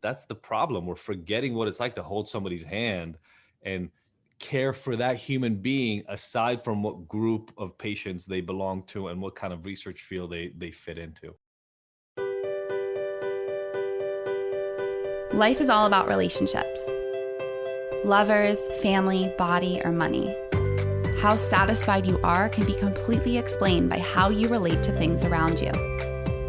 that's the problem. We're forgetting what it's like to hold somebody's hand and care for that human being aside from what group of patients they belong to and what kind of research field they fit into. Life is all about relationships. Lovers, family, body, or money. How satisfied you are can be completely explained by how you relate to things around you.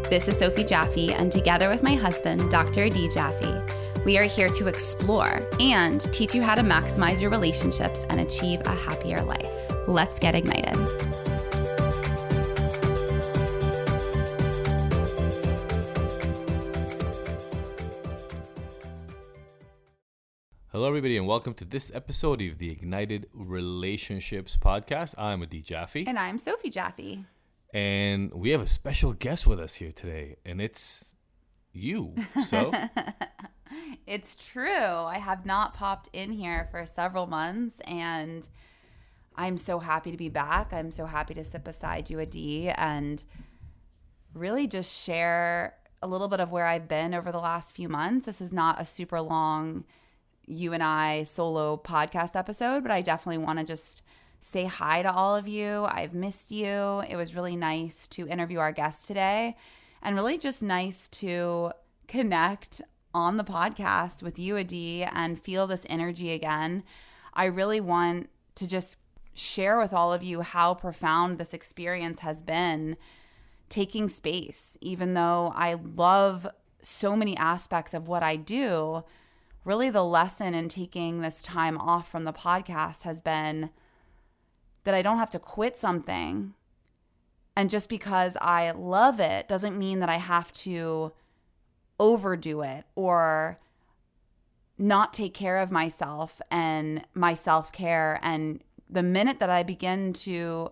This is Sophie Jaffe, and together with my husband, Dr. Adi Jaffe, we are here to explore and teach you how to maximize your relationships and achieve a happier life. Let's get ignited. Hello, everybody, and welcome to this episode of the Ignited Relationships podcast. I'm Adi Jaffe. And I'm Sophie Jaffe. And we have a special guest with us here today, and it's you, So. It's true. I have not popped in here for several months, and I'm so happy to be back. I'm so happy to sit beside you, Adi, and really just share a little bit of where I've been over the last few months. This is not a super long you and I solo podcast episode, but I definitely want to just say hi to all of you. I've missed you. It was really nice to interview our guest today, and really just nice to connect on the podcast with you, Adi, and feel this energy again. I really want to just share with all of you how profound this experience has been, taking space. Even though I love so many aspects of what I do, really the lesson in taking this time off from the podcast has been that I don't have to quit something. And just because I love it doesn't mean that I have to overdo it or not take care of myself and my self-care. And the minute that I begin to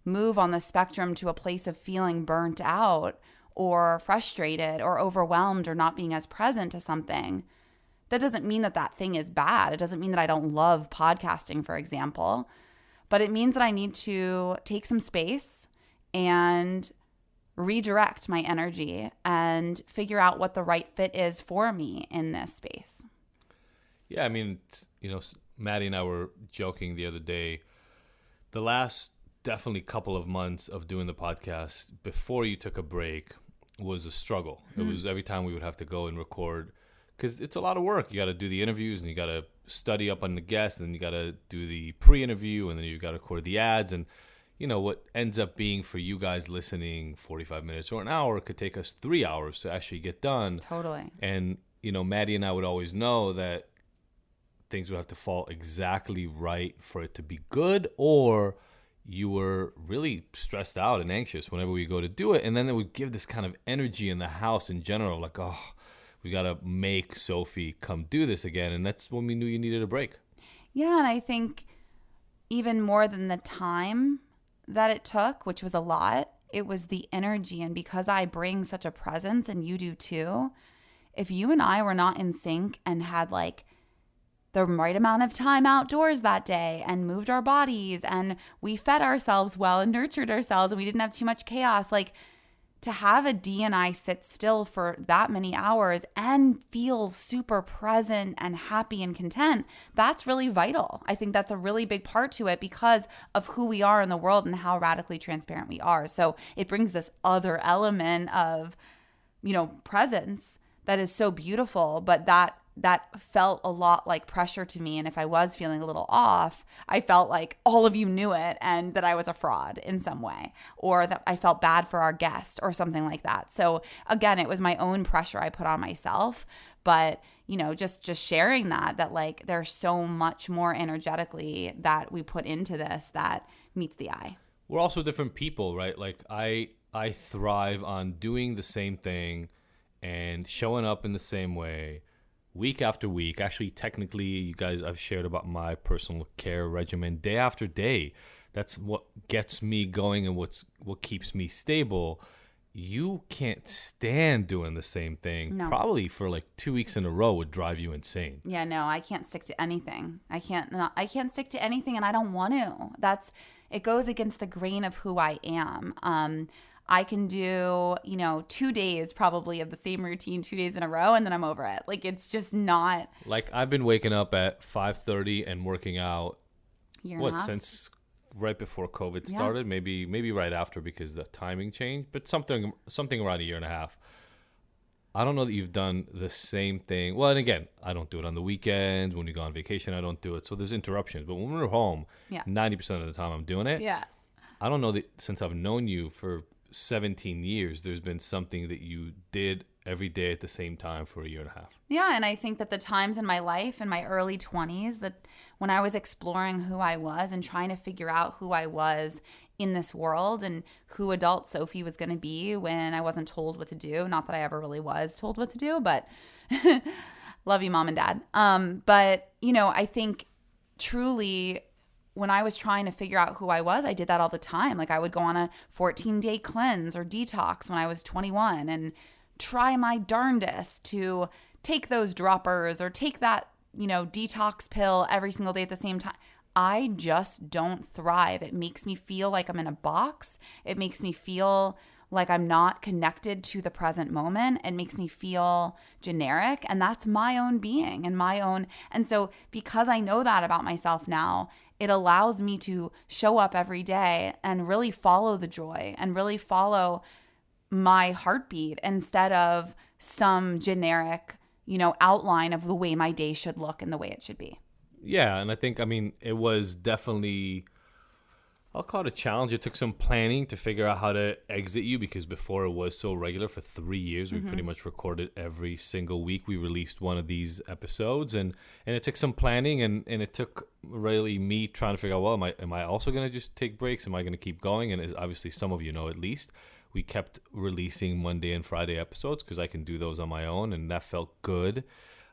move on the spectrum to a place of feeling burnt out or frustrated or overwhelmed or not being as present to something, that doesn't mean that that thing is bad. It doesn't mean that I don't love podcasting, for example, but it means that I need to take some space and redirect my energy and figure out what the right fit is for me in this space. Yeah, I mean, Maddie and I were joking the other day. The last definitely couple of months of doing the podcast before you took a break was a struggle. It was every time we would have to go and record, because it's a lot of work. You got to do the interviews and you got to study up on the guests, and then you got to do the pre-interview, and then you got to record the ads. And what ends up being for you guys listening 45 minutes or an hour could take us 3 hours to actually get done. Totally. And, Maddie and I would always know that things would have to fall exactly right for it to be good, or you were really stressed out and anxious whenever we go to do it. And then it would give this kind of energy in the house in general, like, oh, we got to make Sophie come do this again. And that's when we knew you needed a break. Yeah, and I think even more than the time that it took, which was a lot, it was the energy. And because I bring such a presence, and you do too, if you and I were not in sync and had like the right amount of time outdoors that day and moved our bodies and we fed ourselves well and nurtured ourselves and we didn't have too much chaos, like to have Adi and I sit still for that many hours and feel super present and happy and content, that's really vital. I think that's a really big part to it because of who we are in the world and how radically transparent we are. So it brings this other element of, presence that is so beautiful, but that felt a lot like pressure to me. And if I was feeling a little off, I felt like all of you knew it and that I was a fraud in some way, or that I felt bad for our guest or something like that. So again, it was my own pressure I put on myself. But, just sharing that like there's so much more energetically that we put into this that meets the eye. We're also different people, right? Like I thrive on doing the same thing and showing up in the same way week after week. Actually, technically, you guys, I've shared about my personal care regimen day after day. That's what gets me going and what keeps me stable. You can't stand doing the same thing. No. Probably for like 2 weeks in a row would drive you insane. Yeah, no, I can't stick to anything. I can't stick to anything, and I don't want to. It goes against the grain of who I am. I can do, 2 days probably of the same routine 2 days in a row, and then I'm over it. Like, it's just not. Like, I've been waking up at 5:30 and working out, since right before COVID started, maybe right after because the timing changed, but something around a year and a half. I don't know that you've done the same thing. Well, and again, I don't do it on the weekends. When we go on vacation, I don't do it. So there's interruptions. But when we're home, 90% of the time I'm doing it. Yeah. I don't know that since I've known you for 17 years, there's been something that you did every day at the same time for a year and a half. Yeah, and I think that the times in my life, in my early 20s, that when I was exploring who I was and trying to figure out who I was in this world and who adult Sophie was going to be when I wasn't told what to do. Not that I ever really was told what to do, but love you, Mom and Dad. But, I think truly when I was trying to figure out who I was, I did that all the time. Like, I would go on a 14-day cleanse or detox when I was 21 and try my darndest to take those droppers or take that, detox pill every single day at the same time. I just don't thrive. It makes me feel like I'm in a box. It makes me feel like I'm not connected to the present moment. It makes me feel generic, and that's my own being and my own. And so because I know that about myself now, it allows me to show up every day and really follow the joy and really follow my heartbeat instead of some generic, outline of the way my day should look and the way it should be. Yeah, and I think, it was definitely, I'll call it a challenge. It took some planning to figure out how to exit you, because before it was so regular for 3 years. We pretty much recorded every single week. We released one of these episodes, and it took some planning, and it took really me trying to figure out, well, am I also going to just take breaks? Am I going to keep going? And as obviously some of you know, at least, we kept releasing Monday and Friday episodes because I can do those on my own, and that felt good.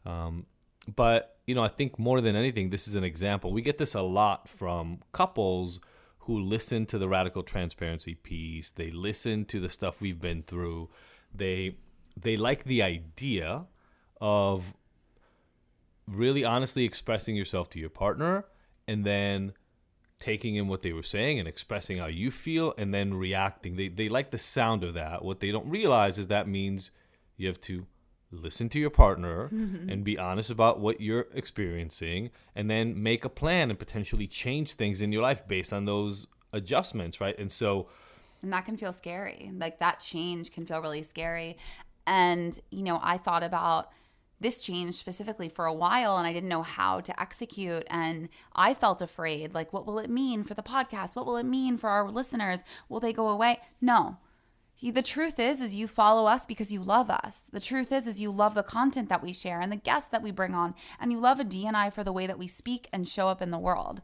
But, I think more than anything, this is an example. We get this a lot from couples who listen to the Radical Transparency piece. They listen to the stuff we've been through. They like the idea of really honestly expressing yourself to your partner and then taking in what they were saying and expressing how you feel and then reacting. They like the sound of that. What they don't realize is that means you have to listen to your partner and be honest about what you're experiencing, and then make a plan and potentially change things in your life based on those adjustments, right? And that can feel scary. Like, that change can feel really scary. And, I thought about this change specifically for a while, and I didn't know how to execute. And I felt afraid, like, what will it mean for the podcast? What will it mean for our listeners? Will they go away? No. The truth is you follow us because you love us. The truth is you love the content that we share and the guests that we bring on, and you love Adi and I for the way that we speak and show up in the world.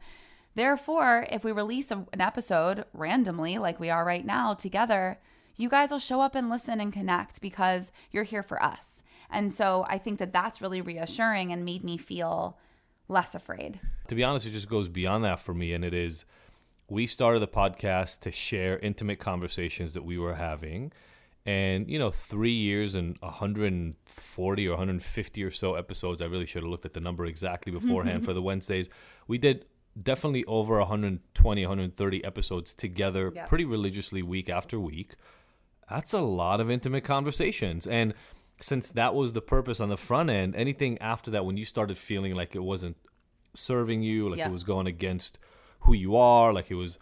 Therefore, if we release an episode randomly, like we are right now together, you guys will show up and listen and connect because you're here for us. And so I think that that's really reassuring and made me feel less afraid. To be honest, it just goes beyond that for me, and it is, we started the podcast to share intimate conversations that we were having. And, 3 years and 140 or 150 or so episodes. I really should have looked at the number exactly beforehand for the Wednesdays. We did definitely over 120, 130 episodes together pretty religiously week after week. That's a lot of intimate conversations. And since that was the purpose on the front end, anything after that, when you started feeling like it wasn't serving you, like it was going against who you are, like it was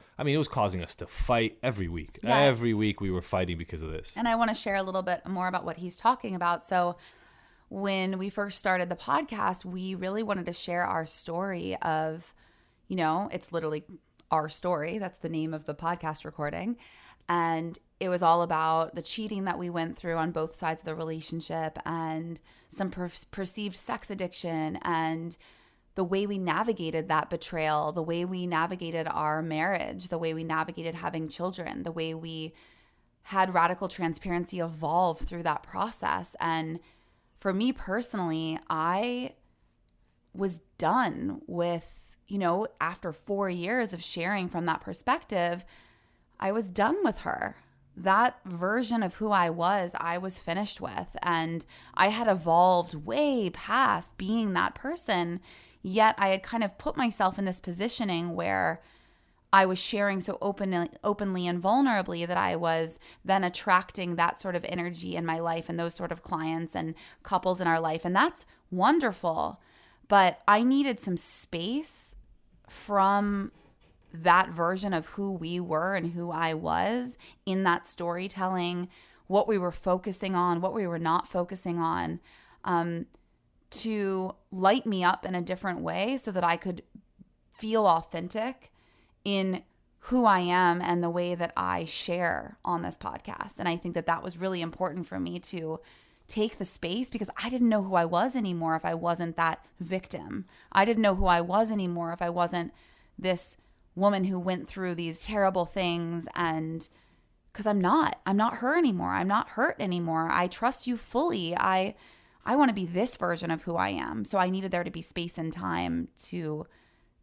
causing us to fight every week. Yeah. Every week we were fighting because of this. And I want to share a little bit more about what he's talking about. So when we first started the podcast, we really wanted to share our story of, it's literally our story. That's the name of the podcast recording. And it was all about the cheating that we went through on both sides of the relationship and some perceived sex addiction and the way we navigated that betrayal, the way we navigated our marriage, the way we navigated having children, the way we had Radical Transparency evolve through that process. And for me personally, I was done with, after 4 years of sharing from that perspective, I was done with her. That version of who I was finished with. And I had evolved way past being that person. Yet I had kind of put myself in this positioning where I was sharing so openly and vulnerably that I was then attracting that sort of energy in my life and those sort of clients and couples in our life. And that's wonderful. But I needed some space from that version of who we were and who I was in that storytelling, what we were focusing on, what we were not focusing on, to light me up in a different way so that I could feel authentic in who I am and the way that I share on this podcast. And I think that that was really important for me to take the space, because I didn't know who I was anymore if I wasn't that victim. I didn't know who I was anymore if I wasn't this woman who went through these terrible things. And because I'm not her anymore. I'm not hurt anymore. I trust you fully. I want to be this version of who I am. So I needed there to be space and time to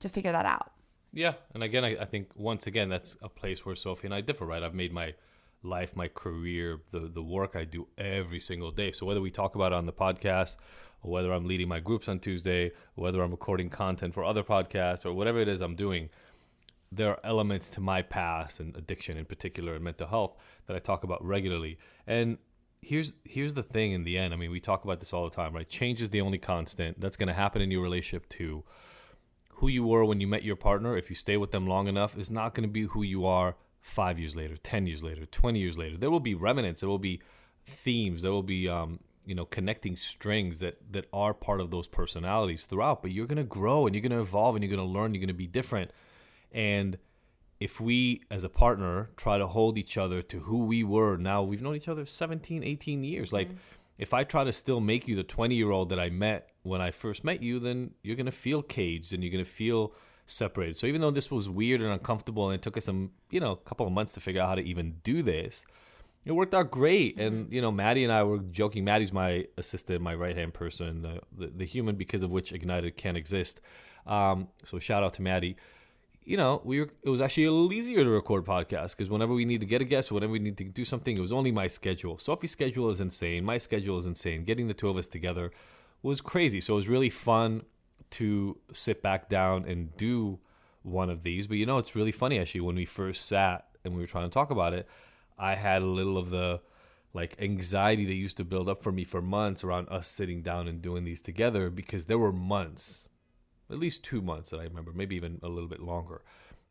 figure that out. Yeah. And again, I think once again, that's a place where Sophie and I differ, right? I've made my life, my career, the work I do every single day. So whether we talk about it on the podcast, or whether I'm leading my groups on Tuesday, or whether I'm recording content for other podcasts, or whatever it is I'm doing, there are elements to my past and addiction in particular and mental health that I talk about regularly. And here's the thing in the end. I mean, we talk about this all the time, right? Change is the only constant. That's going to happen in your relationship too. Who you were when you met your partner, if you stay with them long enough, is not going to be who you are 5 years later, 10 years later, 20 years later. There will be remnants. There will be themes. There will be, connecting strings that are part of those personalities throughout. But you're going to grow and you're going to evolve and you're going to learn. You're going to be different. And if we, as a partner, try to hold each other to who we were, now we've known each other 17, 18 years. Like, if I try to still make you the 20-year-old that I met when I first met you, then you're going to feel caged and you're going to feel separated. So even though this was weird and uncomfortable and it took us a couple of months to figure out how to even do this, it worked out great. And, Maddie and I were joking. Maddie's my assistant, my right-hand person, the human because of which Ignited can exist. So shout out to Maddie. It was actually a little easier to record podcasts because whenever we need to get a guest, whenever we need to do something, it was only my schedule. Sophie's schedule is insane. My schedule is insane. Getting the two of us together was crazy. So it was really fun to sit back down and do one of these. But it's really funny actually, when we first sat and we were trying to talk about it, I had a little of the anxiety that used to build up for me for months around us sitting down and doing these together, because there were months, at least 2 months that I remember, maybe even a little bit longer,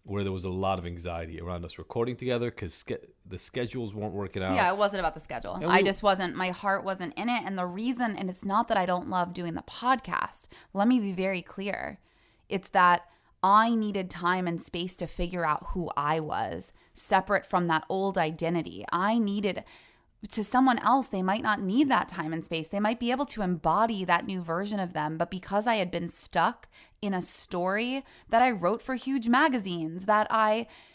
where there was a lot of anxiety around us recording together because the schedules weren't working out. Yeah, it wasn't about the schedule. My heart wasn't in it. And the reason, and it's not that I don't love doing the podcast. Let me be very clear. It's that I needed time and space to figure out who I was, separate from that old identity. To someone else, they might not need that time and space. They might be able to embody that new version of them. But because I had been stuck in a story that I wrote for huge magazines,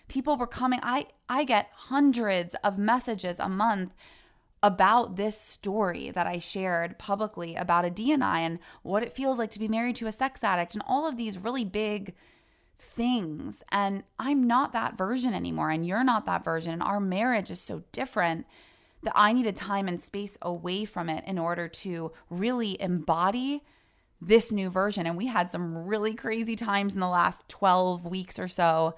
people were coming, I get hundreds of messages a month about this story that I shared publicly about Adi and I and what it feels like to be married to a sex addict and all of these really big things. And I'm not that version anymore, and you're not that version. And our marriage is so different that I needed time and space away from it in order to really embody this new version. And we had some really crazy times in the last 12 weeks or so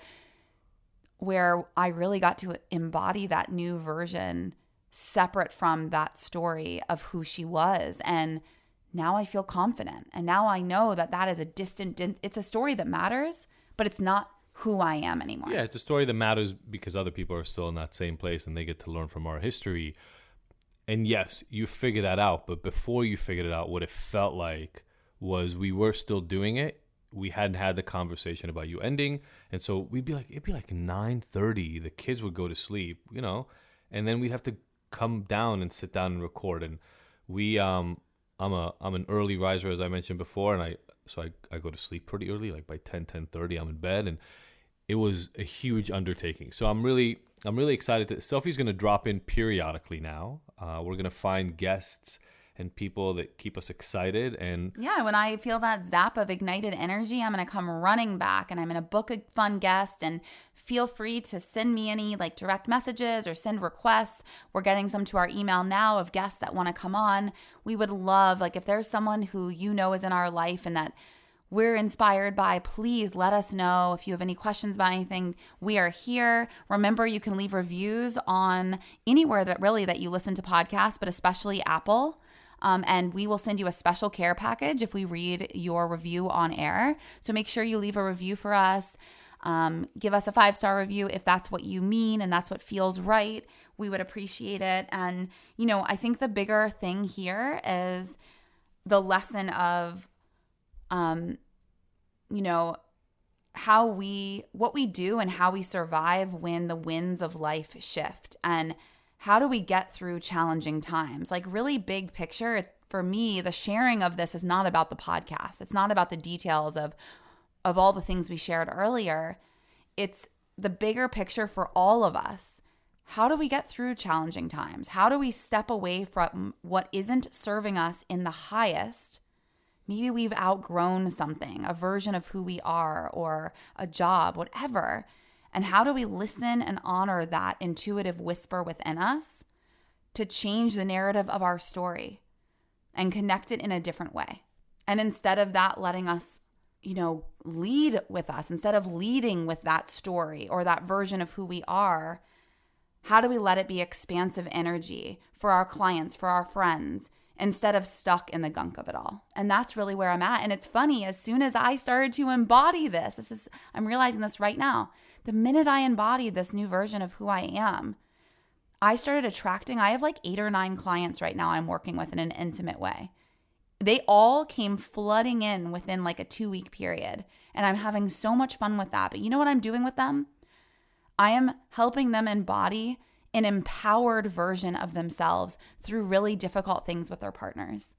where I really got to embody that new version separate from that story of who she was. And now I feel confident. And now I know that is it's a story that matters, but it's not who I am anymore. Yeah, it's a story that matters because other people are still in that same place and they get to learn from our history. And yes, you figure that out. But before you figured it out, what it felt like was we were still doing it. We hadn't had the conversation about you ending. And so it'd be like 9:30. The kids would go to sleep, and then we'd have to come down and sit down and record. And I'm an early riser, as I mentioned before. And I go to sleep pretty early, like by 10:30, I'm in bed. And it was a huge undertaking. So I'm really excited. Sophie's going to drop in periodically now. We're going to find guests and people that keep us excited. And yeah, when I feel that zap of ignited energy, I'm going to come running back and I'm going to book a fun guest. And feel free to send me any direct messages or send requests. We're getting some to our email now of guests that want to come on. We would love, if there's someone who is in our life and that we're inspired by, please let us know. If you have any questions about anything, we are here. Remember, you can leave reviews on anywhere that you listen to podcasts, but especially Apple. And we will send you a special care package if we read your review on air. So make sure you leave a review for us. Give us a 5-star review if that's what you mean and that's what feels right. We would appreciate it. And, I think the bigger thing here is the lesson of, what we do and how we survive when the winds of life shift, and how do we get through challenging times? Like, really big picture, for me, the sharing of this is not about the podcast. It's not about the details of all the things we shared earlier. It's the bigger picture for all of us. How do we get through challenging times? How do we step away from what isn't serving us in the highest? Maybe we've outgrown something, a version of who we are, or a job, whatever. And how do we listen and honor that intuitive whisper within us to change the narrative of our story and connect it in a different way? And instead of that letting us, lead with us, instead of leading with that story or that version of who we are, how do we let it be expansive energy for our clients, for our friends, instead of stuck in the gunk of it all? And that's really where I'm at. And it's funny, as soon as I started to embody this, I'm realizing this right now. The minute I embodied this new version of who I am, I started attracting, I have like 8 or 9 clients right now I'm working with in an intimate way. They all came flooding in within like a 2-week period. And I'm having so much fun with that. But you know what I'm doing with them? I am helping them embody an empowered version of themselves through really difficult things with their partners,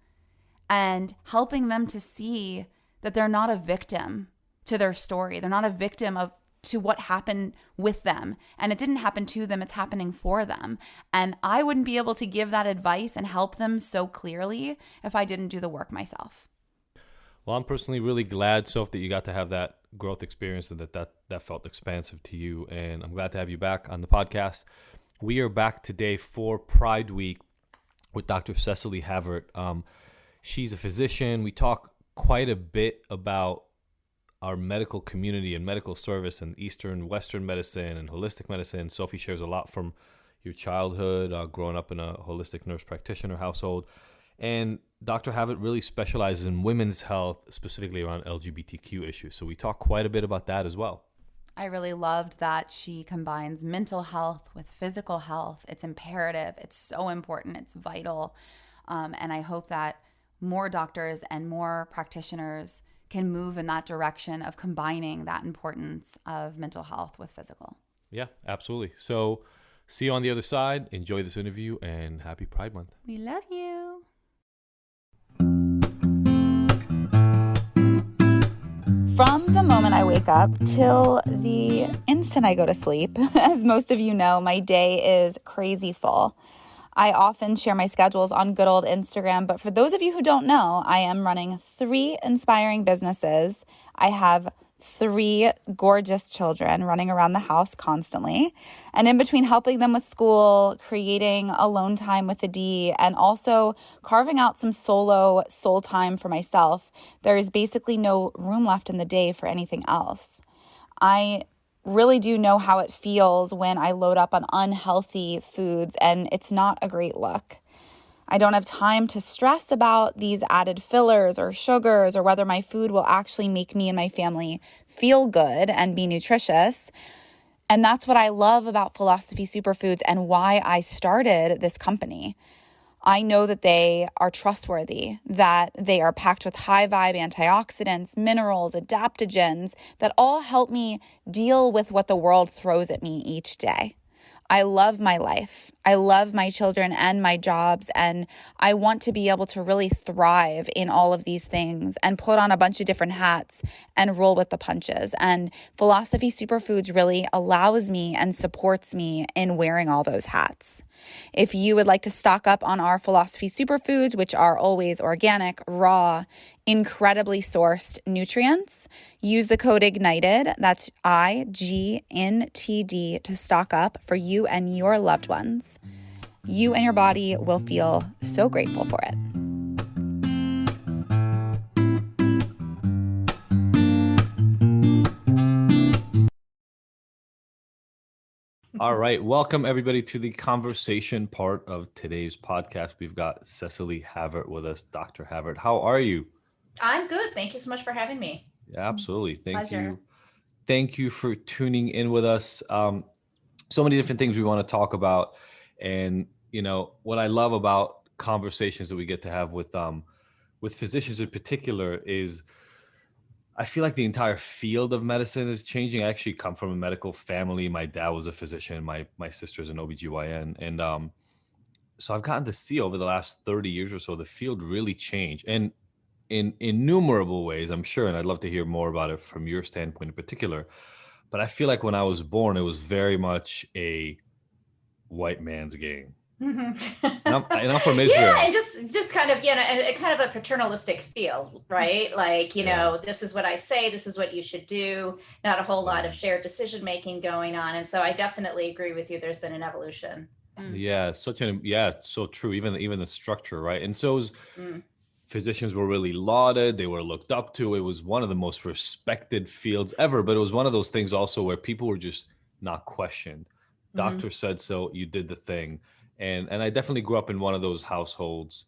and helping them to see that they're not a victim to their story. They're not a victim to what happened with them. And it didn't happen to them, it's happening for them. And I wouldn't be able to give that advice and help them so clearly if I didn't do the work myself. Well, I'm personally really glad, Soph, that you got to have that growth experience and that felt expansive to you. And I'm glad to have you back on the podcast. We are back today for Pride Week with Dr. Cecily Havert. She's a physician. We talk quite a bit about our medical community and medical service and Eastern, Western medicine and holistic medicine. Sophie shares a lot from your childhood, growing up in a holistic nurse practitioner household. And Dr. Havert really specializes in women's health, specifically around LGBTQ issues. So we talk quite a bit about that as well. I really loved that she combines mental health with physical health. It's imperative. It's so important. It's vital. And I hope that more doctors and more practitioners can move in that direction of combining that importance of mental health with physical. Yeah, absolutely. So see you on the other side. Enjoy this interview and happy Pride Month. We love you. From the moment I wake up till the instant I go to sleep, as most of you know, my day is crazy full. I often share my schedules on good old Instagram, but for those of you who don't know, I am running 3 inspiring businesses. I have 3 gorgeous children running around the house constantly. And in between helping them with school, creating alone time with Adi, and also carving out some solo soul time for myself, there is basically no room left in the day for anything else. I really do know how it feels when I load up on unhealthy foods, and it's not a great look. I don't have time to stress about these added fillers or sugars or whether my food will actually make me and my family feel good and be nutritious. And that's what I love about Philosophy Superfoods and why I started this company. I know that they are trustworthy, that they are packed with high vibe antioxidants, minerals, adaptogens that all help me deal with what the world throws at me each day. I love my life. I love my children and my jobs, and I want to be able to really thrive in all of these things and put on a bunch of different hats and roll with the punches. And Philosophy Superfoods really allows me and supports me in wearing all those hats. If you would like to stock up on our Philosophy Superfoods, which are always organic, raw, incredibly sourced nutrients, use the code IGNITED, that's IGNTD, to stock up for you and your loved ones. You and your body will feel so grateful for it. All right. Welcome, everybody, to the conversation part of today's podcast. We've got Cecily Havert with us. Dr. Havert, how are you? I'm good. Thank you so much for having me. Yeah, absolutely. Thank Pleasure. you. Thank you for tuning in with us. So many different things we want to talk about. And, what I love about conversations that we get to have with physicians in particular is I feel like the entire field of medicine is changing. I actually come from a medical family. My dad was a physician. My sister's an OBGYN. And so I've gotten to see over the last 30 years or so, the field really change. And in innumerable ways, I'm sure, and I'd love to hear more about it from your standpoint in particular. But I feel like when I was born, it was very much a white man's game. And I'm from Israel. Yeah, and just kind of, and kind of a paternalistic feel, right? Like, this is what I say, this is what you should do, not a whole lot of shared decision making going on. And so I definitely agree with you. There's been an evolution. Yeah, so true. Even the structure, right? And so it was, physicians were really lauded. They were looked up to. It was one of the most respected fields ever. But it was one of those things also where people were just not questioned. Doctor said so, you did the thing. And I definitely grew up in one of those households,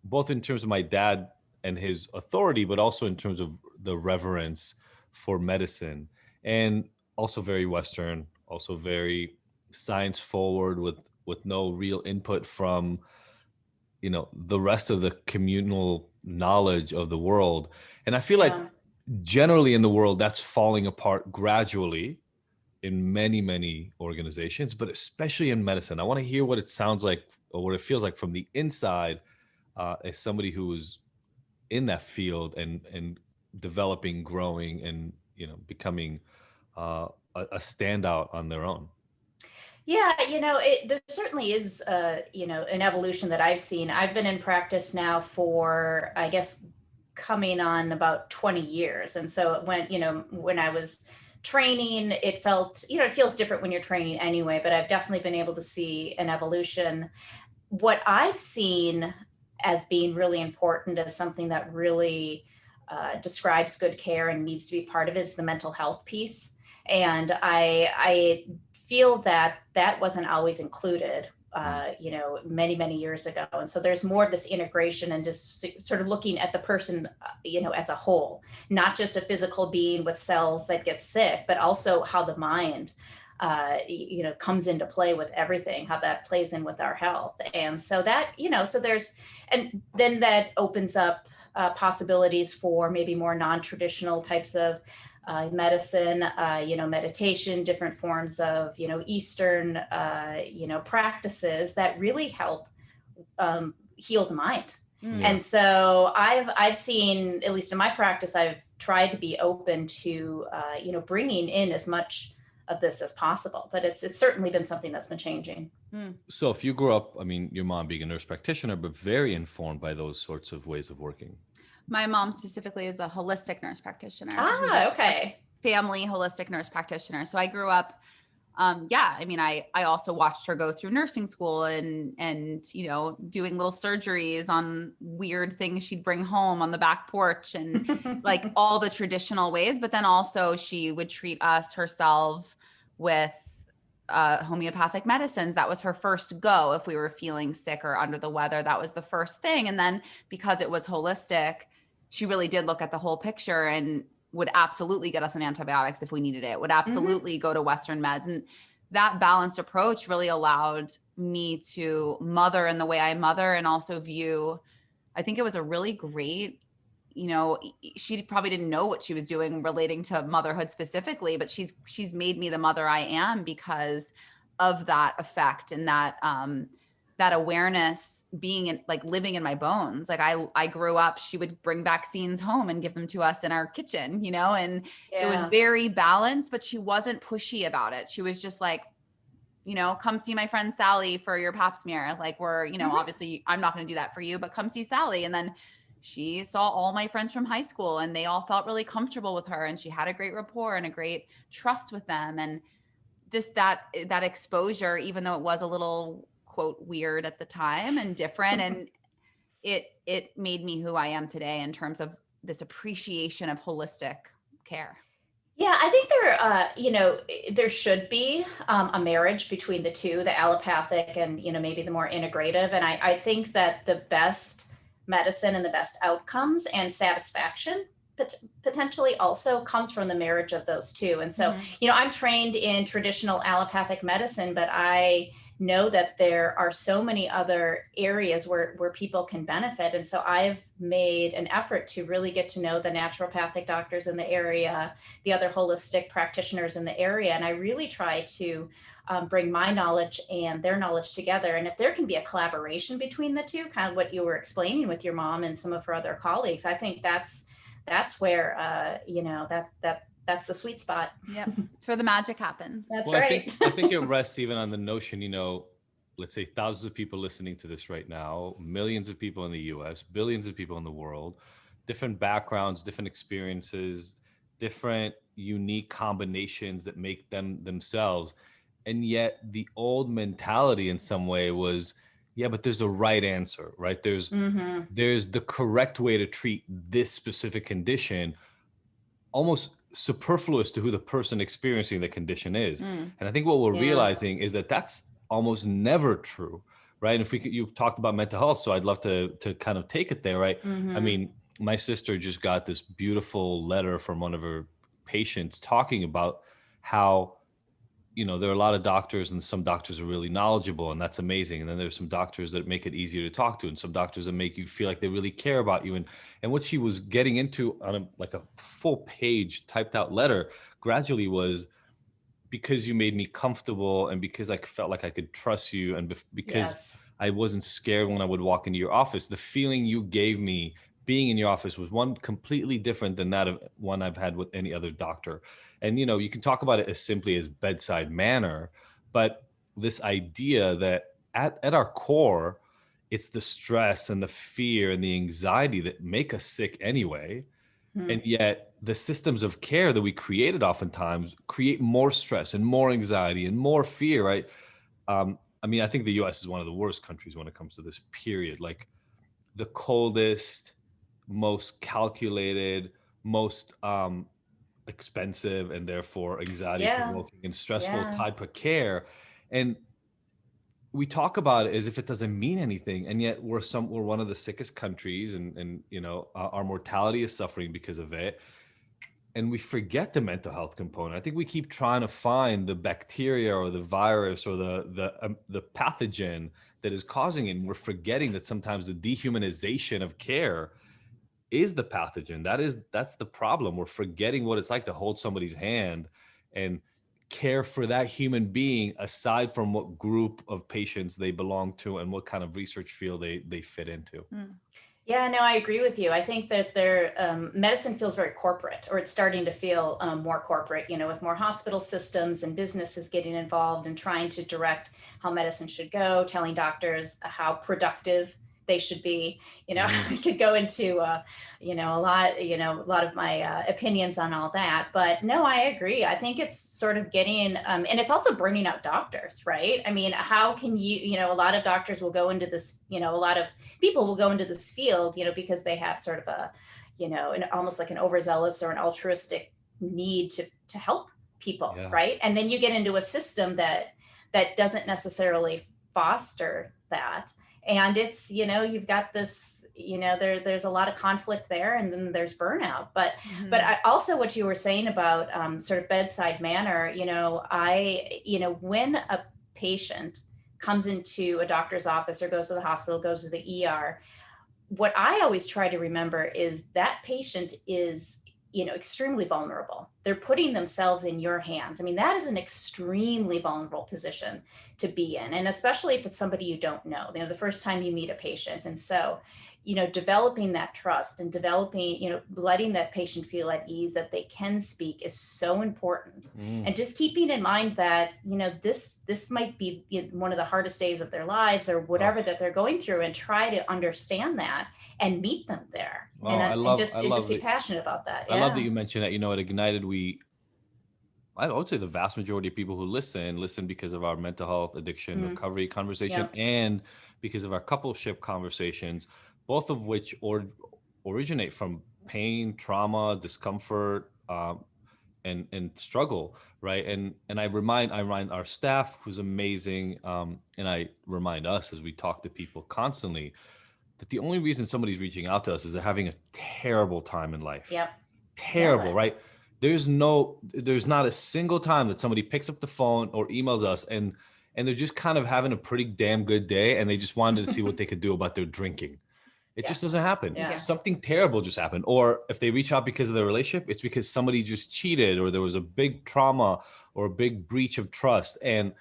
both in terms of my dad and his authority, but also in terms of the reverence for medicine, and also very Western, also very science forward with no real input from the rest of the communal knowledge of the world. And I feel like generally in the world that's falling apart gradually in many organizations, but especially in medicine. I want to hear what it sounds like or what it feels like from the inside, as somebody who is in that field and developing, growing, and becoming a standout on their own. Yeah, there certainly is, an evolution that I've seen. I've been in practice now for, I guess, coming on about 20 years. And so when I was training, it felt, it feels different when you're training anyway, but I've definitely been able to see an evolution. What I've seen as being really important as something that really describes good care and needs to be part of it is the mental health piece. And I feel that wasn't always included, many years ago. And so there's more of this integration and just sort of looking at the person, as a whole, not just a physical being with cells that get sick, but also how the mind, comes into play with everything, how that plays in with our health. And so that, and then that opens up possibilities for maybe more non-traditional types of medicine, meditation, different forms of, Eastern, practices that really help heal the mind. And so I've seen, at least in my practice, I've tried to be open to, bringing in as much of this as possible, but it's certainly been something that's been changing. So if you grew up, your mom being a nurse practitioner, but very informed by those sorts of ways of working. My mom specifically is a holistic nurse practitioner. Okay. Family holistic nurse practitioner. So I grew up, I also watched her go through nursing school and, doing little surgeries on weird things she'd bring home on the back porch and like all the traditional ways. But then also she would treat us herself with homeopathic medicines. That was her first go. If we were feeling sick or under the weather, that was the first thing. And then because it was holistic, she really did look at the whole picture and would absolutely get us on antibiotics if we needed it, would absolutely go to Western meds. And that balanced approach really allowed me to mother in the way I mother and also view, I think it was a really great, she probably didn't know what she was doing relating to motherhood specifically, but she's made me the mother I am because of that effect and that awareness being in, like living in my bones. Like I grew up, she would bring vaccines home and give them to us in our kitchen, and it was very balanced, but she wasn't pushy about it. She was just like, come see my friend Sally for your pap smear. Like we're, obviously I'm not going to do that for you, but come see Sally. And then she saw all my friends from high school and they all felt really comfortable with her and she had a great rapport and a great trust with them. And just that exposure, even though it was a little quote weird at the time and different, and it made me who I am today in terms of this appreciation of holistic care. Yeah, I think there should be a marriage between the two, the allopathic and, maybe the more integrative. And I think that the best medicine and the best outcomes and satisfaction potentially also comes from the marriage of those two. And so, I'm trained in traditional allopathic medicine, but I know that there are so many other areas where people can benefit. And so I've made an effort to really get to know the naturopathic doctors in the area, the other holistic practitioners in the area. And I really try to bring my knowledge and their knowledge together. And if there can be a collaboration between the two, kind of what you were explaining with your mom and some of her other colleagues, I think that's where, that's the sweet spot. Yep. It's where the magic happens. That's right. I think it rests even on the notion, let's say thousands of people listening to this right now, millions of people in the US, billions of people in the world, different backgrounds, different experiences, different unique combinations that make them themselves. And yet the old mentality in some way was, yeah, but there's a right answer, right? There's the correct way to treat this specific condition, almost superfluous to who the person experiencing the condition is. And I think what we're realizing is that that's almost never true, right? And if you talked about mental health, so I'd love to kind of take it there, right? I mean, my sister just got this beautiful letter from one of her patients talking about how, there are a lot of doctors, and some doctors are really knowledgeable, and that's amazing. And then there's some doctors that make it easier to talk to, and some doctors that make you feel like they really care about you. And what she was getting into on a full page typed out letter gradually was, because you made me comfortable, and because I felt like I could trust you, and because I wasn't scared when I would walk into your office, the feeling you gave me being in your office was one completely different than that of one I've had with any other doctor. And, you can talk about it as simply as bedside manner, but this idea that at our core, it's the stress and the fear and the anxiety that make us sick anyway. And yet the systems of care that we created oftentimes create more stress and more anxiety and more fear, right? I mean, I think the US is one of the worst countries when it comes to this period. Like, the coldest, most calculated, most expensive, and therefore anxiety provoking and stressful type of care. And we talk about it as if it doesn't mean anything, and yet we're one of the sickest countries, and our mortality is suffering because of it. And we forget the mental health component. I think we keep trying to find the bacteria or the virus or the pathogen that is causing it. And we're forgetting that sometimes the dehumanization of care is the pathogen. That's the problem. We're forgetting what it's like to hold somebody's hand and care for that human being, aside from what group of patients they belong to and what kind of research field they fit into. Yeah, no, I agree with you. I think that medicine feels very corporate, or it's starting to feel more corporate, with more hospital systems and businesses getting involved and trying to direct how medicine should go, telling doctors how productive they should be. I could go into, a lot of my opinions on all that. But no, I agree. I think it's sort of getting, and it's also burning out doctors, right? I mean, how can a lot of doctors will go into this, a lot of people will go into this field, because they have sort of a, almost like an overzealous or an altruistic need to help people, right? And then you get into a system that doesn't necessarily foster that. And it's, you've got this, there's a lot of conflict there, and then there's burnout. But also what you were saying about sort of bedside manner, when a patient comes into a doctor's office or goes to the hospital, goes to the ER, what I always try to remember is that patient is, extremely vulnerable. They're putting themselves in your hands. I mean, that is an extremely vulnerable position to be in. And especially if it's somebody you don't know, the first time you meet a patient. And so, developing that trust and developing, letting that patient feel at ease that they can speak is so important. And just keeping in mind that, this might be one of the hardest days of their lives or whatever that they're going through, and try to understand that and meet them there. And just be passionate about that. I love that you mentioned that, at Ignited, I would say the vast majority of people who listen because of our mental health, addiction, recovery conversation, and because of our coupleship conversations, both of which originate from pain, trauma, discomfort, and struggle, right? And I remind our staff, who's amazing, and I remind us as we talk to people constantly, that the only reason somebody's reaching out to us is they're having a terrible time in life. Yep. Terrible, right? There's not a single time that somebody picks up the phone or emails us and they're just kind of having a pretty damn good day and they just wanted to see what they could do about their drinking. It just doesn't happen. Yeah. Something terrible just happened. Or if they reach out because of their relationship, it's because somebody just cheated or there was a big trauma or a big breach of trust. And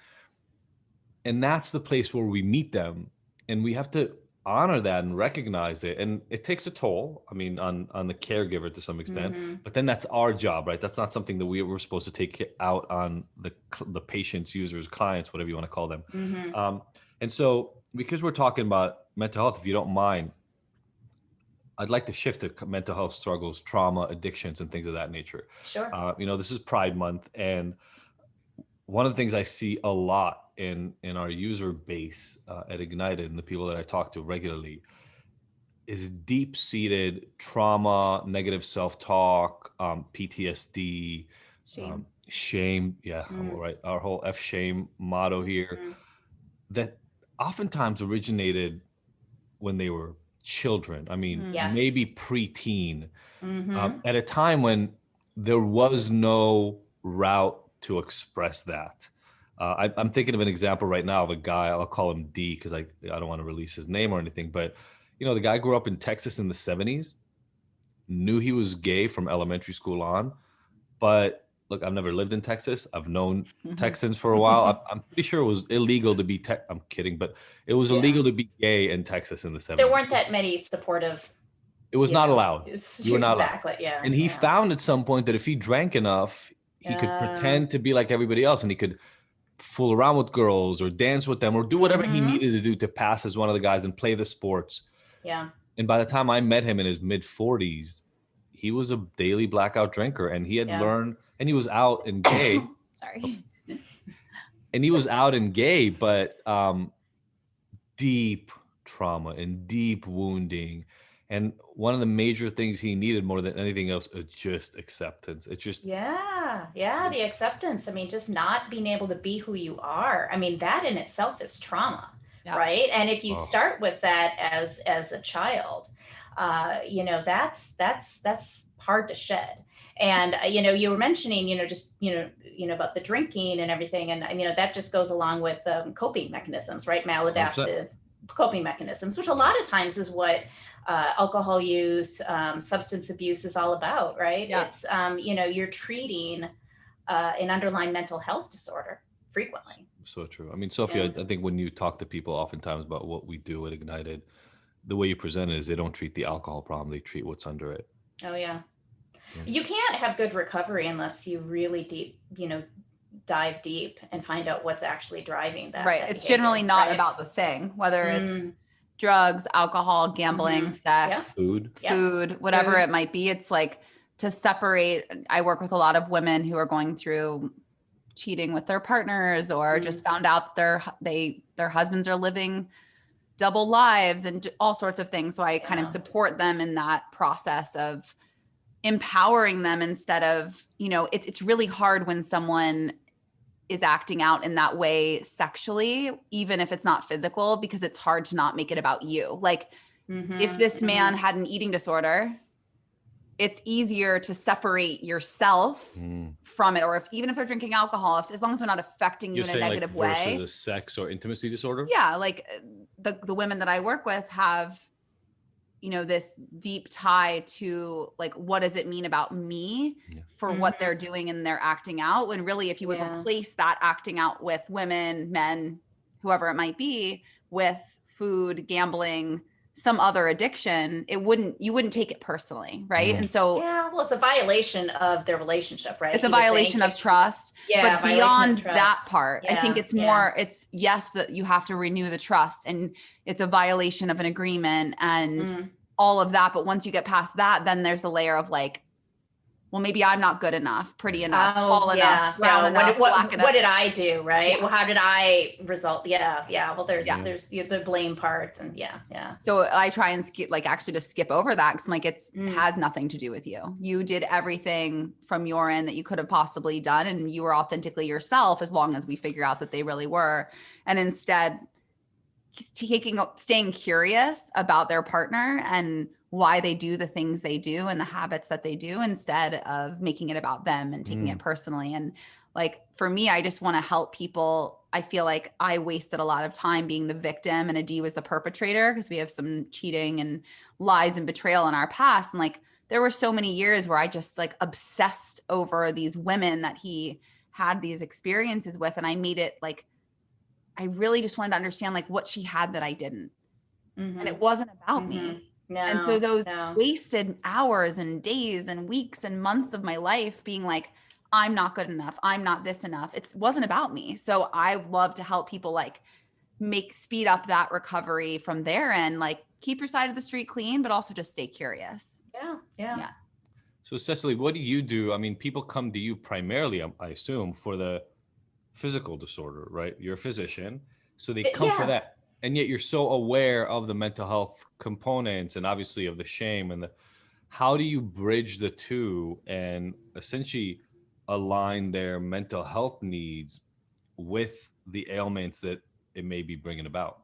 that's the place where we meet them. And we have to honor that and recognize it. And it takes a toll, I mean, on the caregiver to some extent, but then that's our job, right? That's not something that we're supposed to take out on the patients, users, clients, whatever you want to call them. And so because we're talking about mental health, if you don't mind, I'd like to shift to mental health struggles, trauma, addictions, and things of that nature. Sure. This is Pride Month, and one of the things I see a lot in our user base at Ignited and the people that I talk to regularly is deep-seated trauma, negative self-talk, PTSD, shame. Yeah, right. Our whole F shame motto here that oftentimes originated when they were children. I mean, maybe preteen, at a time when there was no route to express that. I'm thinking of an example right now of a guy, I'll call him D because I don't want to release his name or anything, but the guy grew up in Texas in the 70s, knew he was gay from elementary school on, but look, I've never lived in Texas. I've known Texans for a while. I'm pretty sure it was illegal to be, I'm kidding, but it was illegal to be gay in Texas in the 70s. There weren't that many supportive. It was not allowed. You were not exactly, allowed. yeah. And he found at some point that if he drank enough, he could pretend to be like everybody else and he could fool around with girls or dance with them or do whatever he needed to do to pass as one of the guys and play the sports. Yeah. And by the time I met him in his mid 40s, he was a daily blackout drinker and he had learned, and he was out and gay. Sorry. And he was out and gay, but deep trauma and deep wounding. And one of the major things he needed more than anything else is just acceptance. It's just the acceptance. I mean, just not being able to be who you are. I mean, that in itself is trauma, right? And if you start with that as a child, that's hard to shed. And you were mentioning, about the drinking and everything, and that just goes along with coping mechanisms, right? Maladaptive coping mechanisms, which a lot of times is what alcohol use, substance abuse is all about, right? It's you're treating an underlying mental health disorder frequently. So true. I mean, Sophie, I think when you talk to people oftentimes about what we do at Ignited, the way you present it is they don't treat the alcohol problem, they treat what's under it. Oh yeah. You can't have good recovery unless you really dive deep and find out what's actually driving that. Right. It's generally not about the thing, whether it's drugs, alcohol, gambling, sex, food, whatever it might be. It's like to separate. I work with a lot of women who are going through cheating with their partners or just found out their husbands are living double lives and all sorts of things. So I kind of support them in that process of empowering them instead of, it's really hard when someone is acting out in that way sexually, even if it's not physical, because it's hard to not make it about you. Like if this man had an eating disorder, it's easier to separate yourself from it. Or even if they're drinking alcohol, as long as they're not affecting you in a negative way. Versus a sex or intimacy disorder? Yeah. Like the women that I work with have, this deep tie to like, what does it mean about me for what they're doing and they're acting out? When really, if you would replace that acting out with women, men, whoever it might be, with food, gambling, some other addiction, you wouldn't take it personally. Right. And so, it's a violation of their relationship, right? It's a violation of trust. But beyond that part, I think it's more, it's that you have to renew the trust and it's a violation of an agreement and all of that. But once you get past that, then there's a layer of like, well, maybe I'm not good enough, pretty enough, tall enough, brown enough, black enough. What did I do, right? Yeah. Well, how did I result? Yeah. Well, there's Yeah. the blame part, and yeah. So I try and actually just skip over that, because I'm like, it has nothing to do with you. You did everything from your end that you could have possibly done, and you were authentically yourself, as long as we figure out that they really were. And instead, staying curious about their partner and why they do the things they do and the habits that they do, instead of making it about them and taking it personally. And like, for me, I just want to help people. I feel like I wasted a lot of time being the victim and Adi was the perpetrator, because we have some cheating and lies and betrayal in our past. And like, there were so many years where I just like obsessed over these women that he had these experiences with. And I made it like, I really just wanted to understand like what she had that I didn't. And it wasn't about me. And so those wasted hours and days and weeks and months of my life being like, I'm not good enough, I'm not this enough, it wasn't about me. So I love to help people like speed up that recovery from there, and like keep your side of the street clean, but also just stay curious. Yeah. So Cecily, what do you do? I mean, people come to you primarily, I assume, for the physical disorder, right? You're a physician, so they come for that. And yet you're so aware of the mental health components and obviously of the shame and how do you bridge the two and essentially align their mental health needs with the ailments that it may be bringing about?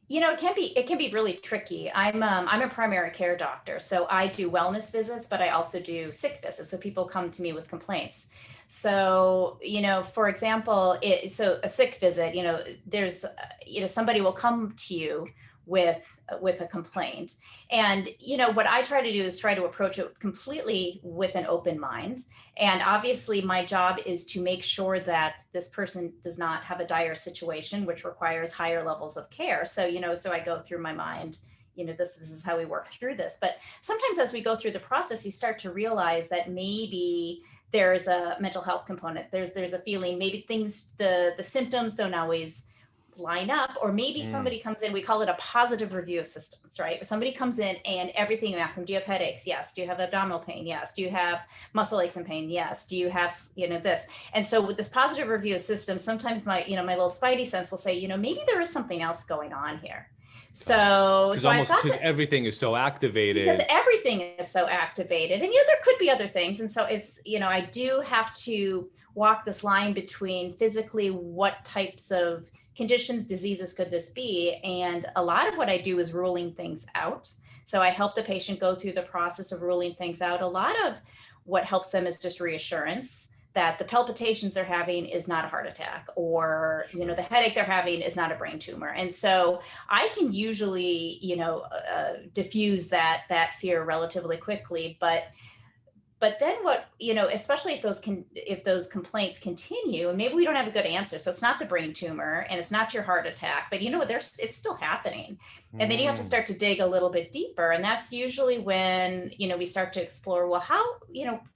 It can be really tricky. I'm a primary care doctor, so I do wellness visits, but I also do sick visits. So people come to me with complaints. So, for example, so a sick visit, there's, somebody will come to you with a complaint. And, what I try to do is try to approach it completely with an open mind. And obviously my job is to make sure that this person does not have a dire situation, which requires higher levels of care. So, so I go through my mind, this is how we work through this. But sometimes as we go through the process, you start to realize that maybe there's a mental health component. There's a feeling, maybe the symptoms don't always line up, or maybe somebody comes in, we call it a positive review of systems, right? Somebody comes in and everything, you ask them, do you have headaches? Yes. Do you have abdominal pain? Yes. Do you have muscle aches and pain? Yes. Do you have, this? And so with this positive review of systems, sometimes my little spidey sense will say, maybe there is something else going on here. So because everything is so activated. Because everything is so activated. And, there could be other things. And so it's, I do have to walk this line between physically what types of conditions, diseases could this be? And a lot of what I do is ruling things out. So I help the patient go through the process of ruling things out. A lot of what helps them is just reassurance that the palpitations they're having is not a heart attack, or, the headache they're having is not a brain tumor. And so I can usually, diffuse that fear relatively quickly, but then what, especially if those complaints continue, and maybe we don't have a good answer. So it's not the brain tumor and it's not your heart attack, but it's still happening. And then you have to start to dig a little bit deeper. And that's usually when, we start to explore, well, how,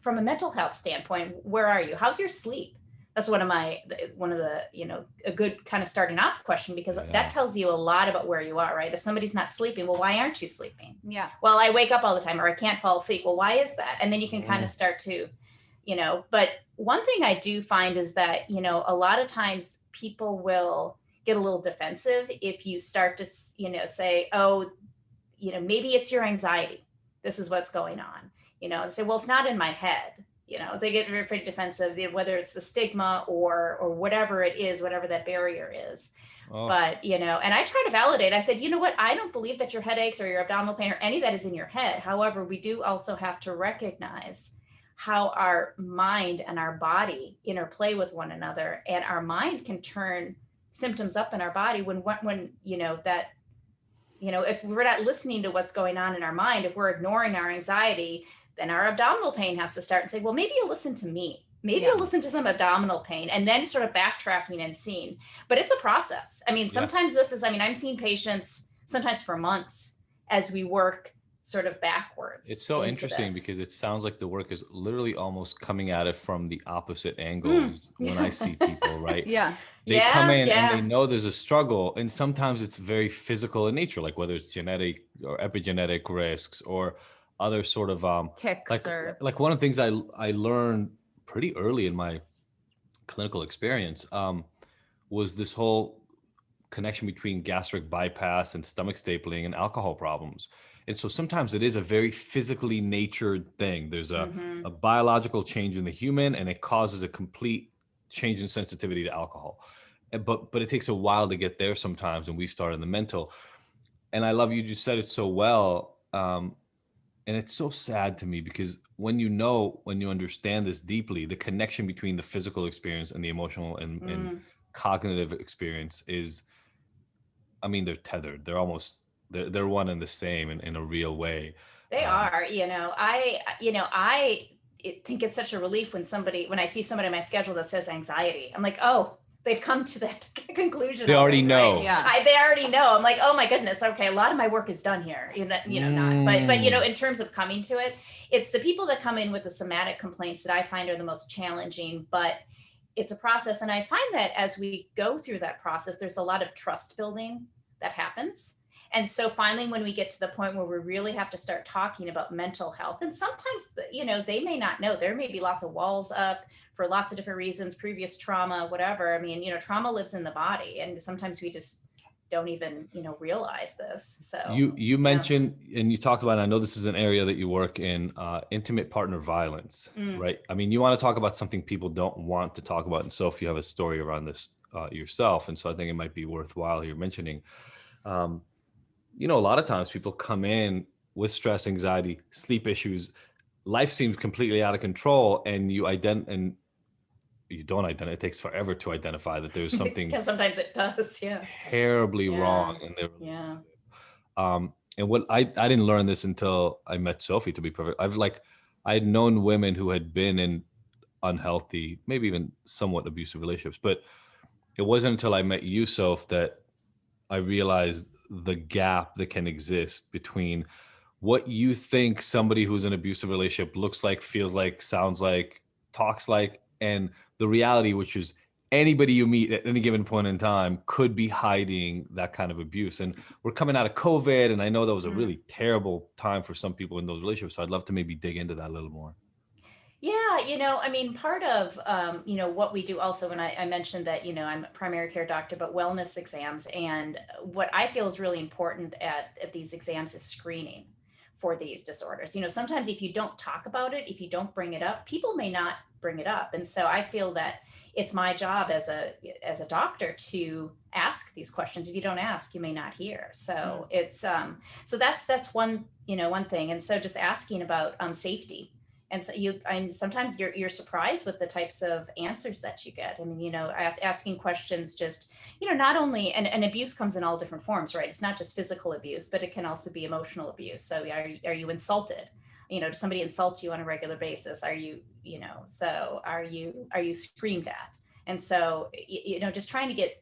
from a mental health standpoint, where are you? How's your sleep? That's one of the, a good kind of starting off question, because that tells you a lot about where you are, right? If somebody's not sleeping, well, why aren't you sleeping? Yeah. Well, I wake up all the time, or I can't fall asleep. Well, why is that? And then you can kind of start to, but one thing I do find is that, a lot of times people will get a little defensive if you start to, say, oh, maybe it's your anxiety. This is what's going on, and say, well, it's not in my head. They get very defensive, whether it's the stigma or whatever it is, whatever that barrier is. Oh. But, and I try to validate. I said, what, I don't believe that your headaches or your abdominal pain or any of that is in your head. However, we do also have to recognize how our mind and our body interplay with one another. And our mind can turn symptoms up in our body when if we're not listening to what's going on in our mind, if we're ignoring our anxiety, then our abdominal pain has to start and say, well, maybe you'll listen to me. Maybe you'll listen to some abdominal pain, and then sort of backtracking and seeing. But it's a process. I mean, sometimes I'm seeing patients sometimes for months as we work sort of backwards. It's so interesting because it sounds like the work is literally almost coming at it from the opposite angles when I see people, right? They come in and they know there's a struggle, and sometimes it's very physical in nature, like whether it's genetic or epigenetic risks or other sort of Ticks or like one of the things I learned pretty early in my clinical experience was this whole connection between gastric bypass and stomach stapling and alcohol problems. And so sometimes it is a very physically natured thing. There's a biological change in the human, and it causes a complete change in sensitivity to alcohol. But it takes a while to get there sometimes, and we start in the mental. And I love you just said it so well. And it's so sad to me because when you understand this deeply, the connection between the physical experience and the emotional and cognitive experience is, I mean, they're tethered. They're one and the same in a real way. They are, I think it's such a relief when I see somebody on my schedule that says anxiety. I'm like, oh, they've come to that conclusion. They already know. Right? Yeah. They already know. I'm like, oh my goodness. Okay. A lot of my work is done here, not, but in terms of coming to it, it's the people that come in with the somatic complaints that I find are the most challenging, but it's a process. And I find that as we go through that process, there's a lot of trust building that happens. And so finally, when we get to the point where we really have to start talking about mental health, and sometimes, they may not know, there may be lots of walls up for lots of different reasons, previous trauma, whatever. I mean, trauma lives in the body, and sometimes we just don't even, realize this. So you mentioned, and you talked about, I know this is an area that you work in, intimate partner violence, right? I mean, you want to talk about something people don't want to talk about. And so if you have a story around this yourself, and so I think it might be worthwhile here mentioning, a lot of times people come in with stress, anxiety, sleep issues. Life seems completely out of control, and you don't identify. It takes forever to identify that there's something. Because sometimes it does, terribly wrong. And and what I didn't learn this until I met Sophie. To be perfect, I had known women who had been in unhealthy, maybe even somewhat abusive relationships, but it wasn't until I met you, Soph, that I realized the gap that can exist between what you think somebody who's in an abusive relationship looks like, feels like, sounds like, talks like, and the reality, which is anybody you meet at any given point in time could be hiding that kind of abuse. And we're coming out of COVID, and I know that was a really terrible time for some people in those relationships. So I'd love to maybe dig into that a little more. Yeah, I mean, part of, what we do also, when I mentioned that, I'm a primary care doctor, but wellness exams. And what I feel is really important at these exams is screening for these disorders. Sometimes if you don't talk about it, if you don't bring it up, people may not bring it up. And so I feel that it's my job as a doctor to ask these questions. If you don't ask, you may not hear. So it's, so that's one thing. And so just asking about safety. And so sometimes you're surprised with the types of answers that you get. I mean, asking questions just, not only, and abuse comes in all different forms, right? It's not just physical abuse, but it can also be emotional abuse. So are you insulted? Does somebody insult you on a regular basis? Are you screamed at? And so, just trying to get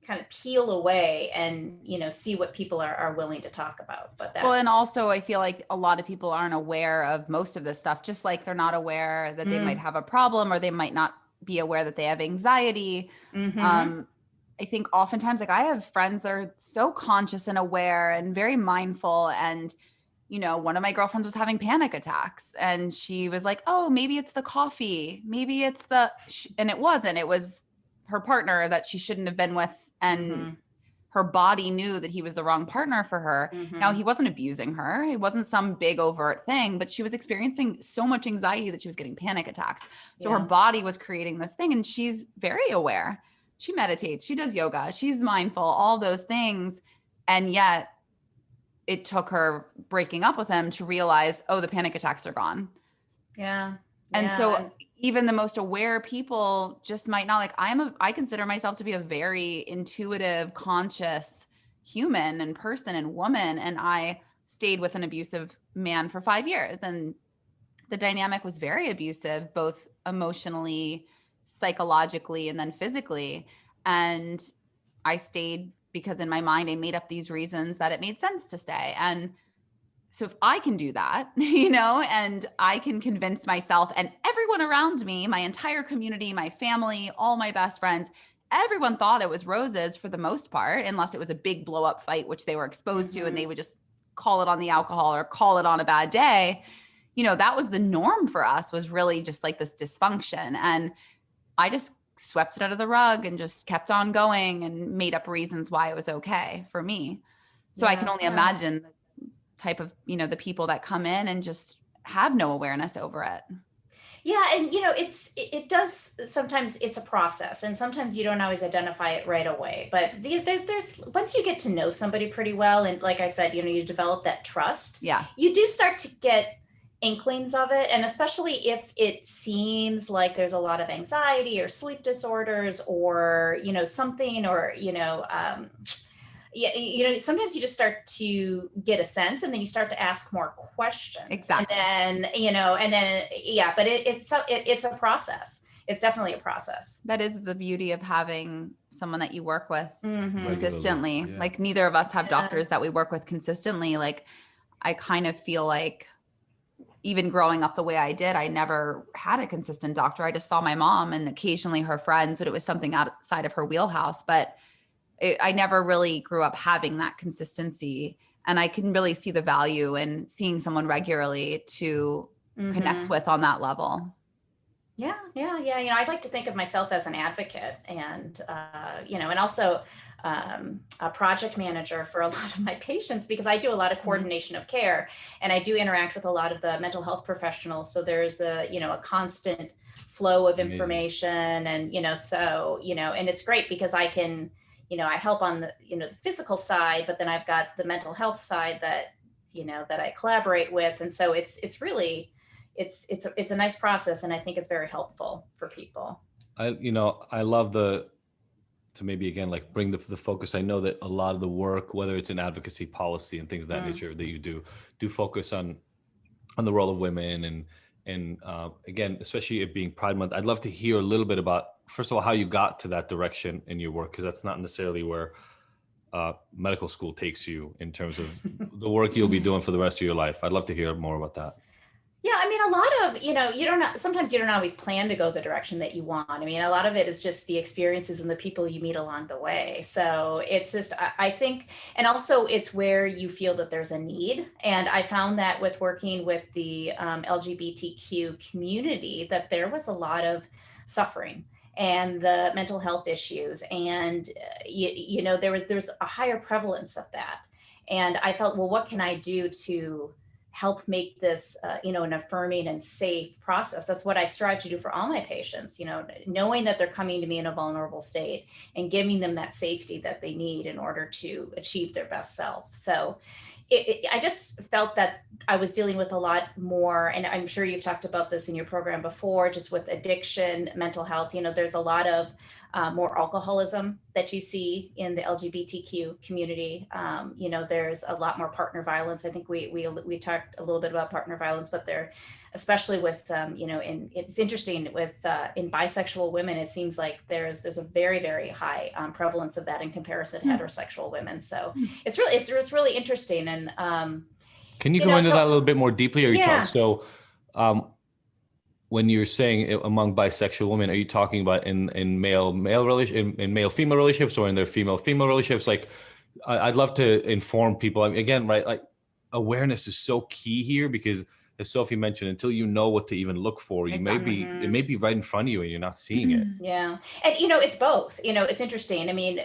kind of peel away and see what people are willing to talk about. But that's, well, and also I feel like a lot of people aren't aware of most of this stuff, just like they're not aware that they might have a problem, or they might not be aware that they have anxiety. I think oftentimes, like, I have friends that are so conscious and aware and very mindful, and one of my girlfriends was having panic attacks, and she was like, oh, maybe it's the coffee, maybe it's and it wasn't, it was her partner that she shouldn't have been with. And her body knew that he was the wrong partner for her. Now, he wasn't abusing her. It wasn't some big overt thing, but she was experiencing so much anxiety that she was getting panic attacks. So her body was creating this thing, and she's very aware. She meditates, she does yoga, she's mindful, all those things. And yet it took her breaking up with him to realize, oh, the panic attacks are gone. Yeah. And so even the most aware people just might not, like, I consider myself to be a very intuitive, conscious human and person and woman. And I stayed with an abusive man for 5 years, and the dynamic was very abusive, both emotionally, psychologically, and then physically. And I stayed because in my mind, I made up these reasons that it made sense to stay. And so if I can do that, and I can convince myself and everyone around me, my entire community, my family, all my best friends, everyone thought it was roses for the most part, unless it was a big blow up fight, which they were exposed to, and they would just call it on the alcohol or call it on a bad day, you know, that was the norm for us, was really just like this dysfunction. And I just swept it under the rug and just kept on going and made up reasons why it was okay for me. So I can only imagine the type of, you know, the people that come in and just have no awareness over it. Yeah. And, you know, it does, sometimes it's a process, and sometimes you don't always identify it right away, but there's once you get to know somebody pretty well, and like I said, you know, you develop that trust, you do start to get inklings of it. And especially if it seems like there's a lot of anxiety or sleep disorders or, you know, something, or, you know, sometimes you just start to get a sense, and then you start to ask more questions. Exactly. And then, but it's a process. It's definitely a process. That is the beauty of having someone that you work with consistently. Yeah. Like, neither of us have doctors that we work with consistently. Like, I kind of feel like, even growing up the way I did, I never had a consistent doctor. I just saw my mom and occasionally her friends, but it was something outside of her wheelhouse. But I never really grew up having that consistency. And I can really see the value in seeing someone regularly to connect with on that level. Yeah. You know, I'd like to think of myself as an advocate, and, you know, and also a project manager for a lot of my patients, because I do a lot of coordination of care, and I do interact with a lot of the mental health professionals. So there's a constant flow of information. And, you know, so, you know, and it's great because I can, you know, I help on the, you know, the physical side, but then I've got the mental health side that, you know, that I collaborate with. And so it's really, it's a nice process. And I think it's very helpful for people. I love to maybe again, like bring the focus. I know that a lot of the work, whether it's in advocacy, policy, and things of that nature that you do focus on the role of women. And again, especially it being Pride Month, I'd love to hear a little bit about, first of all, how you got to that direction in your work, because that's not necessarily where medical school takes you in terms of the work you'll be doing for the rest of your life. I'd love to hear more about that. Yeah, I mean, a lot of, you know, sometimes you don't always plan to go the direction that you want. I mean, a lot of it is just the experiences and the people you meet along the way. So it's just, I think, and also it's where you feel that there's a need. And I found that with working with the LGBTQ community, that there was a lot of suffering and the mental health issues. And, you know, there's a higher prevalence of that. And I felt, well, what can I do to help make this, you know, an affirming and safe process? That's what I strive to do for all my patients, you know, knowing that they're coming to me in a vulnerable state and giving them that safety that they need in order to achieve their best self. So I just felt that I was dealing with a lot more, and I'm sure you've talked about this in your program before, just with addiction, mental health. You know, there's a lot of more alcoholism that you see in the LGBTQ community. You know, there's a lot more partner violence. I think we talked a little bit about partner violence, but there, especially with, you know, it's interesting with in bisexual women, it seems like there's a very, very high prevalence of that in comparison to heterosexual women. So it's really interesting. And can you go into that a little bit more deeply? Or you talk so when you're saying among bisexual women, are you talking about in male female relationships, or in their female relationships? Like, I'd love to inform people. I mean, again, right? Like, awareness is so key here, because as Sophie mentioned, until you know what to even look for, it may be right in front of you and you're not seeing it. Yeah. And, you know, it's both. You know, it's interesting. I mean,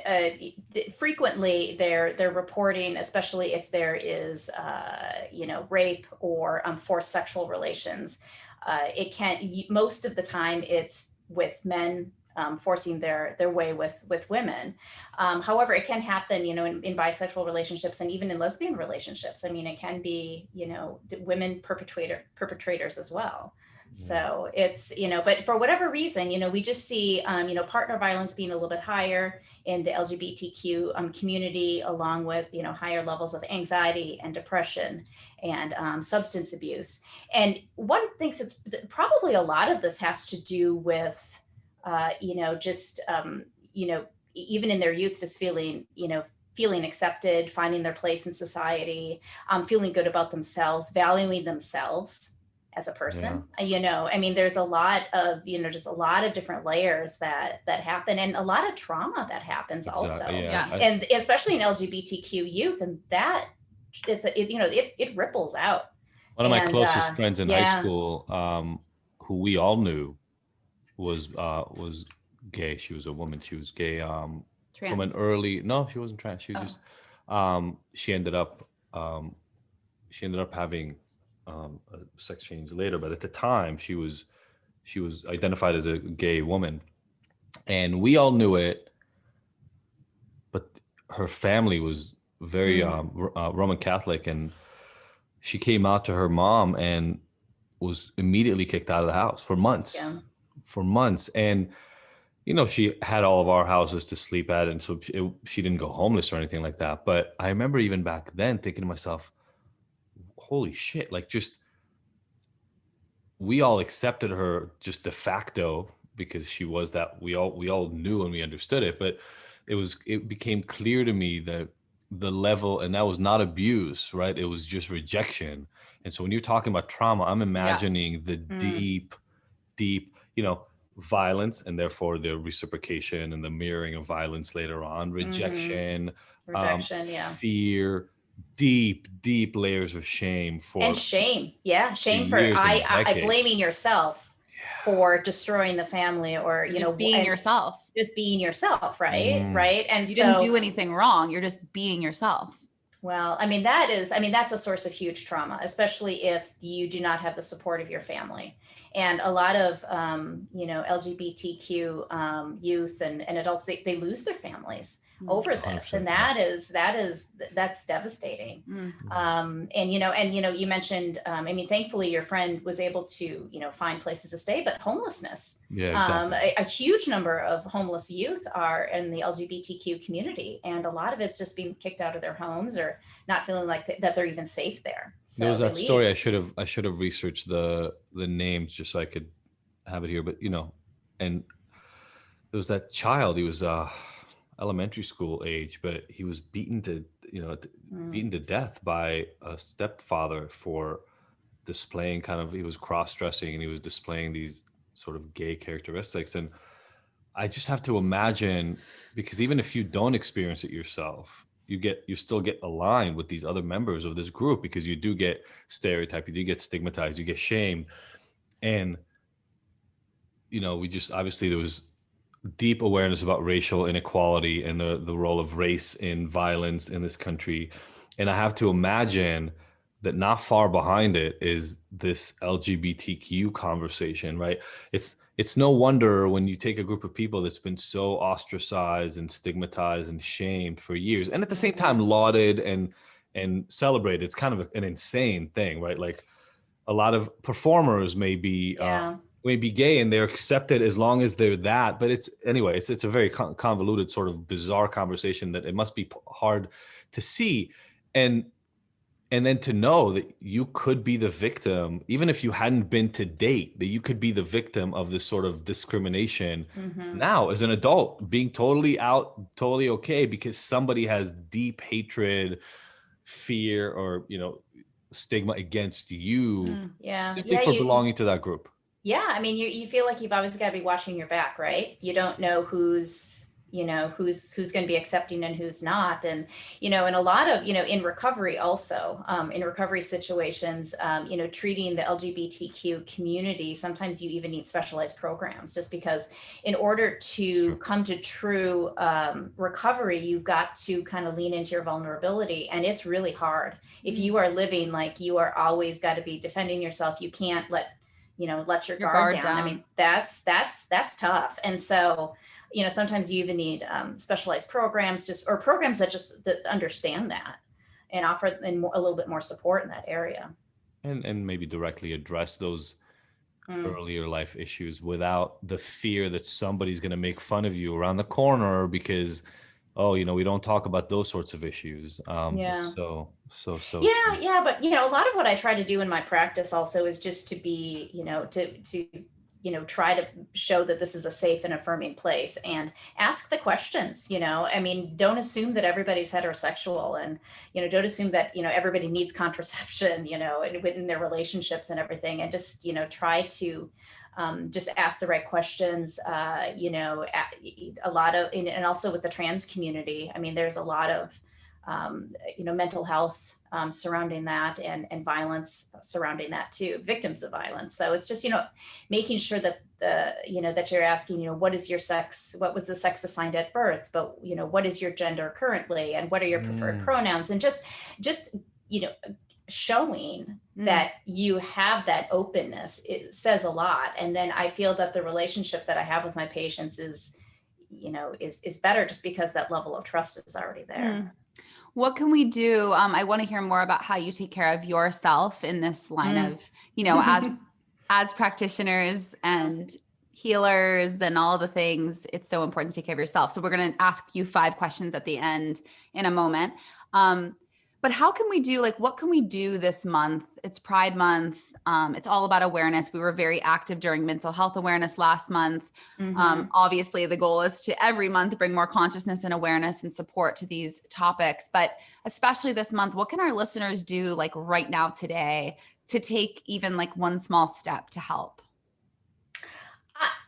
frequently they're reporting, especially if there is, you know, rape or forced sexual relations. Most of the time it's with men forcing their way with women. However, it can happen, you know, in bisexual relationships and even in lesbian relationships. I mean, it can be, you know, women perpetrators as well. So it's, you know, but for whatever reason, you know, we just see, you know, partner violence being a little bit higher in the LGBTQ community, along with, you know, higher levels of anxiety and depression and substance abuse. And one thinks it's probably a lot of this has to do with, you know, just, you know, even in their youth, just feeling accepted, finding their place in society, feeling good about themselves, valuing themselves as a person. You know, I mean, there's a lot of, you know, just a lot of different layers that happen, and a lot of trauma that happens also. And especially in LGBTQ youth. And that it ripples out. One of my And closest friends in high yeah. school, who we all knew was gay. She was a woman. She was gay from an Trans. early. No, she wasn't trans. She was Oh. just. She ended up. She ended up having a sex change later, but at the time she was identified as a gay woman, and we all knew it. But her family was very Roman Catholic, and she came out to her mom and was immediately kicked out of the house for months. Yeah. For months. And you know, she had all of our houses to sleep at, and so she didn't go homeless or anything like that. But I remember even back then thinking to myself, holy shit, like, just we all accepted her just de facto because she was that. We all knew and we understood it, but it became clear to me that the level, and that was not abuse, right? It was just rejection. And so when you're talking about trauma, I'm imagining the deep, you know, violence, and therefore the reciprocation and the mirroring of violence later on, rejection, fear, deep layers of shame And shame. Yeah. Shame for years and I decades. blaming yourself for destroying the family, or, you know, being yourself. Just being yourself, right? Right. And you didn't do anything wrong. You're just being yourself. Well, that's a source of huge trauma, especially if you do not have the support of your family. And a lot of, LGBTQ youth and adults, they lose their families over this. And that's devastating. You mentioned, thankfully your friend was able to, find places to stay, but homelessness. Yeah, exactly. A huge number of homeless youth are in the LGBTQ community, and a lot of it's just being kicked out of their homes or not feeling like that they're even safe there. So there was that story. I should have researched the names just so I could have it here. But and there was that child. He was elementary school age, but he was beaten to death by a stepfather for displaying he was cross-dressing, and he was displaying these sort of gay characteristics. And I just have to imagine, because even if you don't experience it yourself, you still get aligned with these other members of this group, because you do get stereotyped, you do get stigmatized, you get shamed. And we just, obviously there was deep awareness about racial inequality and the role of race in violence in this country. And I have to imagine that not far behind it is this LGBTQ conversation, right? It's no wonder when you take a group of people that's been so ostracized and stigmatized and shamed for years, and at the same time lauded and celebrated. It's kind of an insane thing, right? Like, a lot of performers may be gay and they're accepted as long as they're that. But it's a very convoluted, sort of bizarre conversation that it must be hard to see. And then to know that you could be the victim, even if you hadn't been to date, that you could be the victim of this sort of discrimination now as an adult, being totally okay because somebody has deep hatred, fear, or, stigma against you simply for belonging to that group. Yeah. You feel like you've always got to be watching your back, right? You don't know who's going to be accepting and who's not. And, and a lot of, in recovery also, in recovery situations, treating the LGBTQ community, sometimes you even need specialized programs, just because in order to come to true recovery, you've got to kind of lean into your vulnerability. And it's really hard. If you are living like you are always got to be defending yourself, you can't let your guard down. That's tough. And so, sometimes you even need specialized programs, or programs that understand that and offer a little bit more support in that area. And maybe directly address those earlier life issues without the fear that somebody's going to make fun of you around the corner because, we don't talk about those sorts of issues. So true. But a lot of what I try to do in my practice also is just to be, to try to show that this is a safe and affirming place, and ask the questions. Don't assume that everybody's heterosexual, and don't assume that everybody needs contraception, within their relationships and everything, and just try to just ask the right questions. A lot of, and also with the trans community, there's a lot of mental health surrounding that, and violence surrounding that too, victims of violence. So it's just, making sure that that you're asking, what is your sex? What was the sex assigned at birth? But, what is your gender currently? And what are your preferred pronouns? And just, showing that you have that openness, it says a lot. And then I feel that the relationship that I have with my patients is better just because that level of trust is already there. What can we do? I want to hear more about how you take care of yourself in this line of, as practitioners and healers and all the things. It's so important to take care of yourself. So we're going to ask you 5 questions at the end in a moment. But how can we do, what can we do this month? It's Pride Month. It's all about awareness. We were very active during mental health awareness last month. Obviously, the goal is to every month bring more consciousness and awareness and support to these topics. But especially this month, what can our listeners do right now today to take even one small step to help?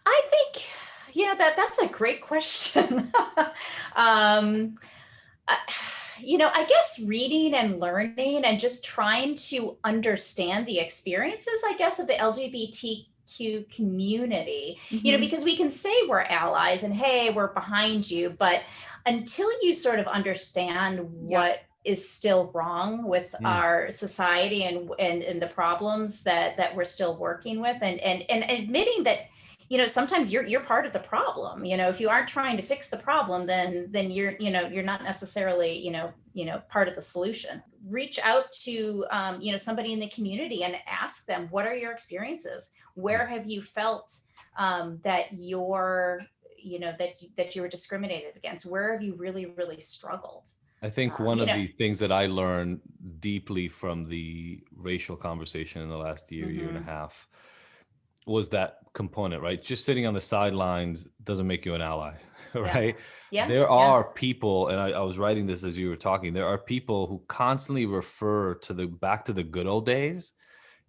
I think, that's a great question. I guess reading and learning and just trying to understand the experiences, I guess, of the LGBTQ community, because we can say we're allies and, hey, we're behind you, but until you sort of understand what is still wrong with our society and the problems that we're still working with, and admitting that, sometimes you're part of the problem. If you aren't trying to fix the problem, then you're not necessarily, part of the solution. Reach out to, somebody in the community and ask them, what are your experiences? Where have you felt that you're, that you were discriminated against? Where have you really, really struggled? I think one of the things that I learned deeply from the racial conversation in the last year and a half was that component, right? Just sitting on the sidelines doesn't make you an ally, right? There are people, and I was writing this as you were talking, there are people who constantly refer to back to the good old days.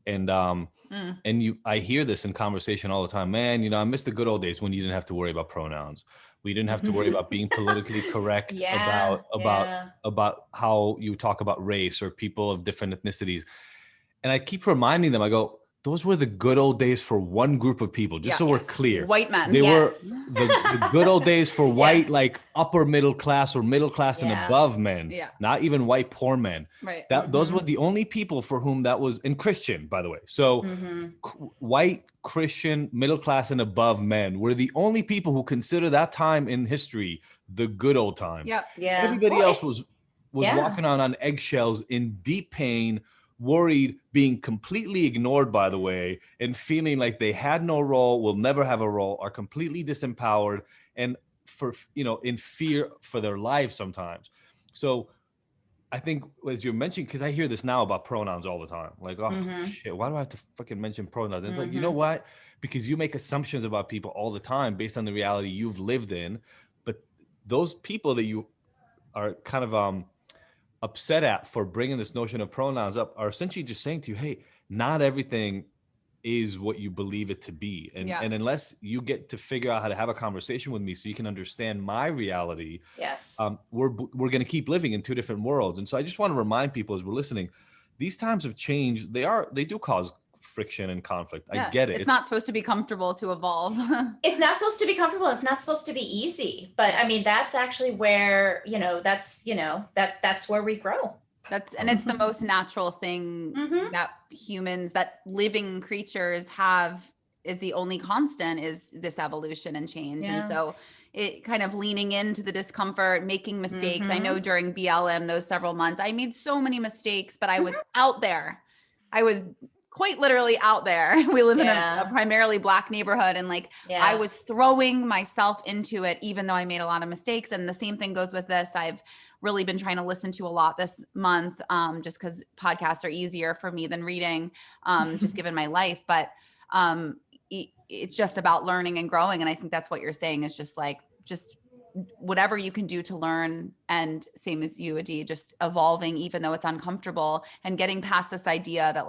And I hear this in conversation all the time, man, I miss the good old days when you didn't have to worry about pronouns. We didn't have to worry about being politically correct about how you talk about race or people of different ethnicities. And I keep reminding them, I go, those were the good old days for one group of people, just so we're clear. White men. They were the good old days for white, upper middle class or middle class and above men, not even white poor men. Right. Those were the only people for whom that was, and Christian, by the way. So white, Christian, middle class and above men were the only people who consider that time in history the good old times. Everybody else was walking on eggshells in deep pain, worried, being completely ignored, by the way, and feeling like they had no role, will never have a role, are completely disempowered, and in fear for their lives sometimes. So I think, as you're mentioning, because I hear this now about pronouns all the time, shit, why do I have to fucking mention pronouns? And it's you know what? Because you make assumptions about people all the time based on the reality you've lived in, but those people that you are kind of upset at for bringing this notion of pronouns up are essentially just saying to you, hey, not everything is what you believe it to be. And unless you get to figure out how to have a conversation with me so you can understand my reality, we're going to keep living in 2 different worlds. And so I just want to remind people as we're listening, these times of change, they do cause friction and conflict. I get it. It's not supposed to be comfortable to evolve. It's not supposed to be comfortable. It's not supposed to be easy. But I mean, that's actually where, that's where we grow. And it's the most natural thing that humans, that living creatures have, is the only constant, is this evolution and change. And so it kind of leaning into the discomfort, making mistakes. I know during BLM, those several months, I made so many mistakes, but I was out there. I was quite literally out there. We live in a primarily Black neighborhood, and I was throwing myself into it, even though I made a lot of mistakes. And the same thing goes with this. I've really been trying to listen to a lot this month, just because podcasts are easier for me than reading, just given my life. But it's just about learning and growing. And I think that's what you're saying, is just whatever you can do to learn, and same as you, Adi, just evolving, even though it's uncomfortable, and getting past this idea that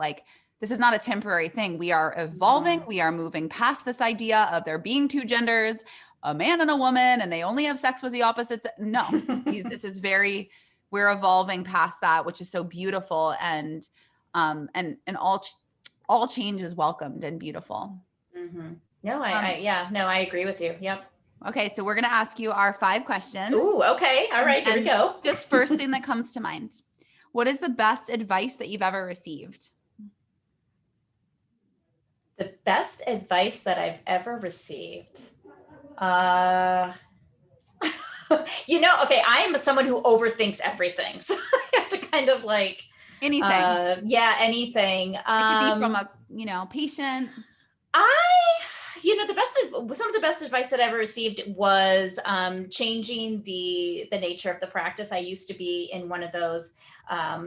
this is not a temporary thing. We are evolving. We are moving past this idea of there being 2 genders, a man and a woman, and they only have sex with the opposites. No, this is very we're evolving past that, which is so beautiful. And all change is welcomed and beautiful. Mm-hmm. No, I agree with you. Yep. Okay. So we're going to ask you our 5 questions. Ooh, okay. All right, here we go. Just first thing that comes to mind. What is the best advice that you've ever received? The best advice that I've ever received. Okay, I am someone who overthinks everything. So I have to kind of like anything. Anything. It could be from a, patient. Some of the best advice that I ever received was changing the nature of the practice. I used to be in one of those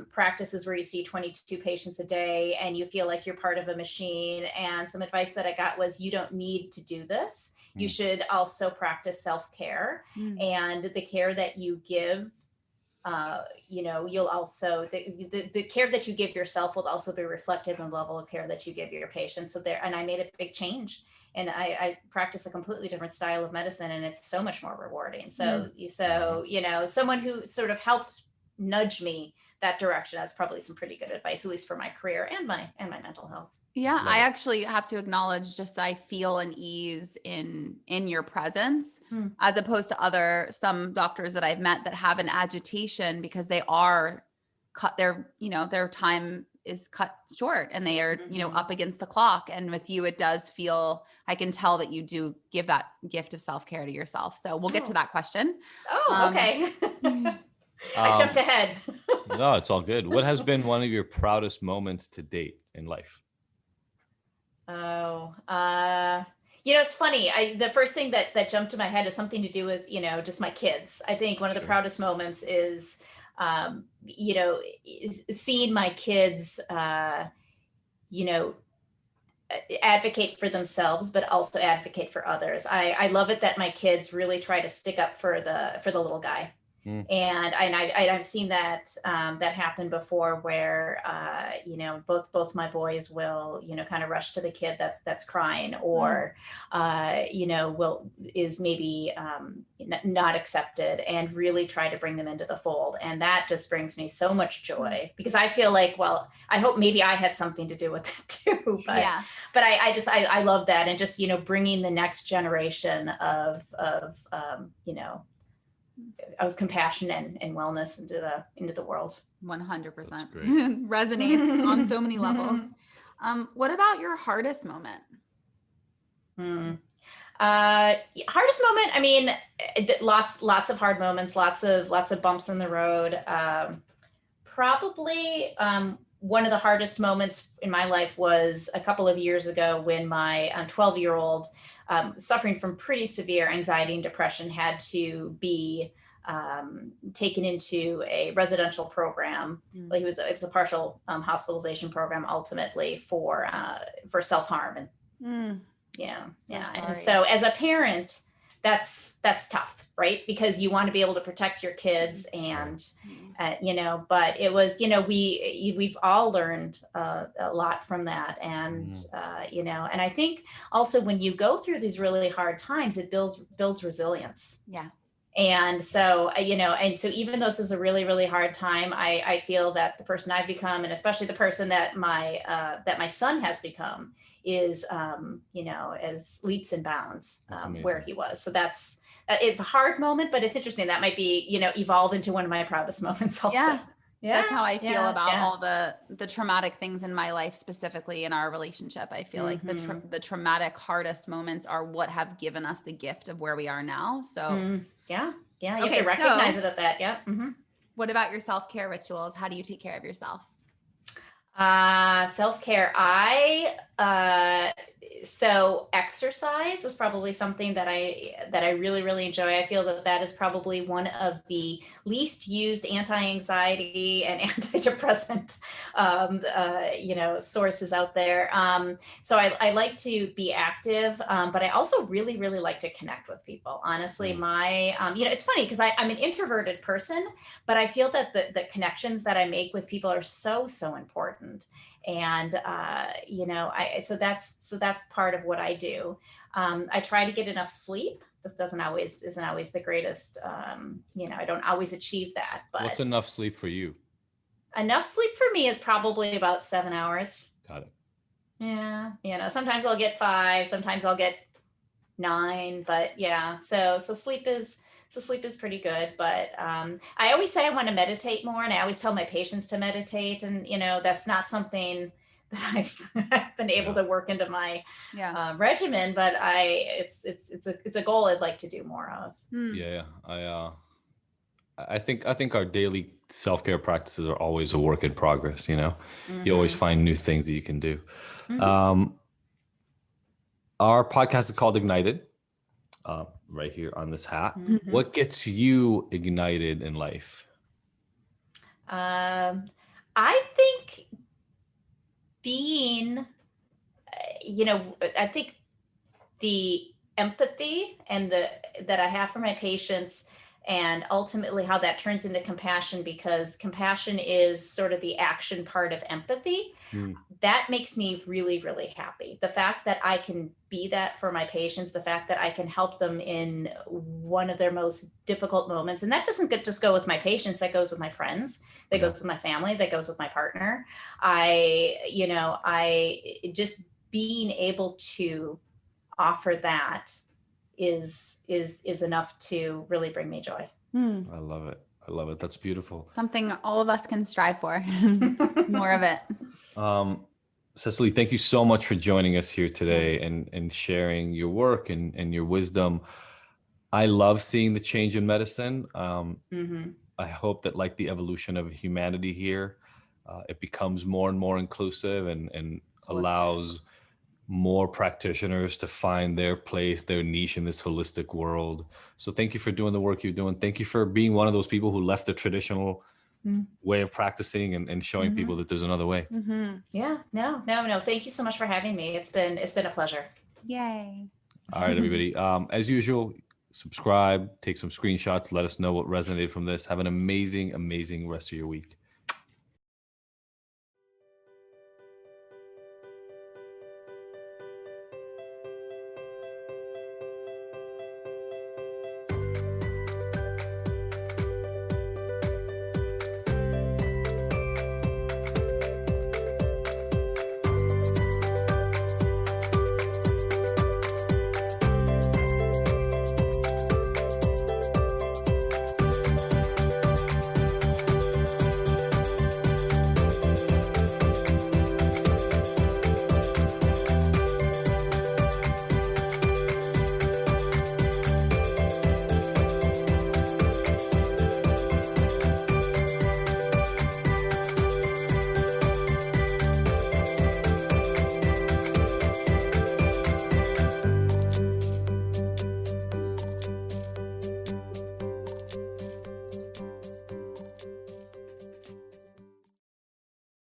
practices where you see 22 patients a day and you feel like you're part of a machine. And some advice that I got was, you don't need to do this. You should also practice self-care, and the care that you give, you'll also, the care that you give yourself will also be reflected in the level of care that you give your patients. And I made a big change, and I practice a completely different style of medicine, and it's so much more rewarding. So someone who sort of helped nudge me that direction, that's probably some pretty good advice, at least for my career and my mental health. Yeah, I actually have to acknowledge just I feel an ease in your presence, as opposed to some doctors that I've met that have an agitation because they are cut their time is cut short and they are, up against the clock. And with you, it does feel, I can tell that you do give that gift of self-care to yourself. So we'll get to that question. Oh, okay. I jumped ahead. No, it's all good. What has been one of your proudest moments to date in life? Oh, it's funny. The first thing that jumped to my head is something to do with, just my kids. I think one of the proudest moments is, seeing my kids, advocate for themselves, but also advocate for others. I love it that my kids really try to stick up for the little guy. And I've seen that happen before, where both my boys will kind of rush to the kid that's crying, or is maybe not accepted, and really try to bring them into the fold. And that just brings me so much joy, because I feel like, well, I hope maybe I had something to do with it too. But I love that, and just bringing the next generation of compassion and wellness into the world. 100% resonates on so many levels. What about your hardest moment? Hardest moment. I mean, lots of hard moments, lots of bumps in the road. Probably one of the hardest moments in my life was a couple of years ago, when my 12-year-old, suffering from pretty severe anxiety and depression, had to be taken into a residential program. Like it was a partial hospitalization program, ultimately for self-harm. And and so as a parent, that's tough, right? Because you want to be able to protect your kids, and but it was, we've all learned a lot from that. And and I think also, when you go through these really hard times, it builds resilience. And so, and so even though this is a really, really hard time, I feel that the person I've become, and especially the person that my son has become, is, as leaps and bounds where he was. So it's a hard moment, but it's interesting. That might be, evolve into one of my proudest moments also. Yeah. That's how I feel about all the traumatic things in my life, specifically in our relationship. I feel like the traumatic hardest moments are what have given us the gift of where we are now. So you have to recognize it at that. What about your self-care rituals? How do you take care of yourself? Self-care. So exercise is probably something that I really, really enjoy. I feel that is probably one of the least used anti-anxiety and antidepressant, sources out there. So I like to be active, but I also really, really like to connect with people. Honestly, it's funny because I'm an introverted person, but I feel that the connections that I make with people are so, so important. And so that's part of what I do. I try to get enough sleep. This isn't always the greatest. I don't always achieve that, but What's enough sleep for you? Enough sleep for me is probably about 7 hours. Got it. Yeah. Sometimes I'll get 5, sometimes I'll get 9, but yeah. So sleep is pretty good. But I always say I want to meditate more, and I always tell my patients to meditate. And that's not something that I've been able to work into my regimen, but it's a goal I'd like to do more of. Yeah. I think our daily self-care practices are always a work in progress. You always find new things that you can do. Our podcast is called Ignited, right here on this hat. What gets you ignited in life? I think being, I think the empathy and that I have for my patients, and ultimately how that turns into compassion, because compassion is sort of the action part of empathy. That makes me really, really happy. The fact that I can be that for my patients, the fact that I can help them in one of their most difficult moments. And that doesn't just go with my patients, that goes with my friends, that goes with my family, that goes with my partner. I just being able to offer that is enough to really bring me joy. I love it. That's beautiful. Something all of us can strive for. More of it. Cecily, thank you so much for joining us here today and sharing your work and your wisdom. I love seeing the change in medicine. I hope that, like the evolution of humanity here, it becomes more and more inclusive and allows more practitioners to find their place, their niche in this holistic world. So thank you for doing the work you're doing. Thank you for being one of those people who left the traditional way of practicing and showing people that there's another way. Yeah, no. Thank you so much for having me. It's been a pleasure. Yay. All right, everybody. As usual, subscribe, take some screenshots, let us know what resonated from this. Have an amazing, amazing rest of your week.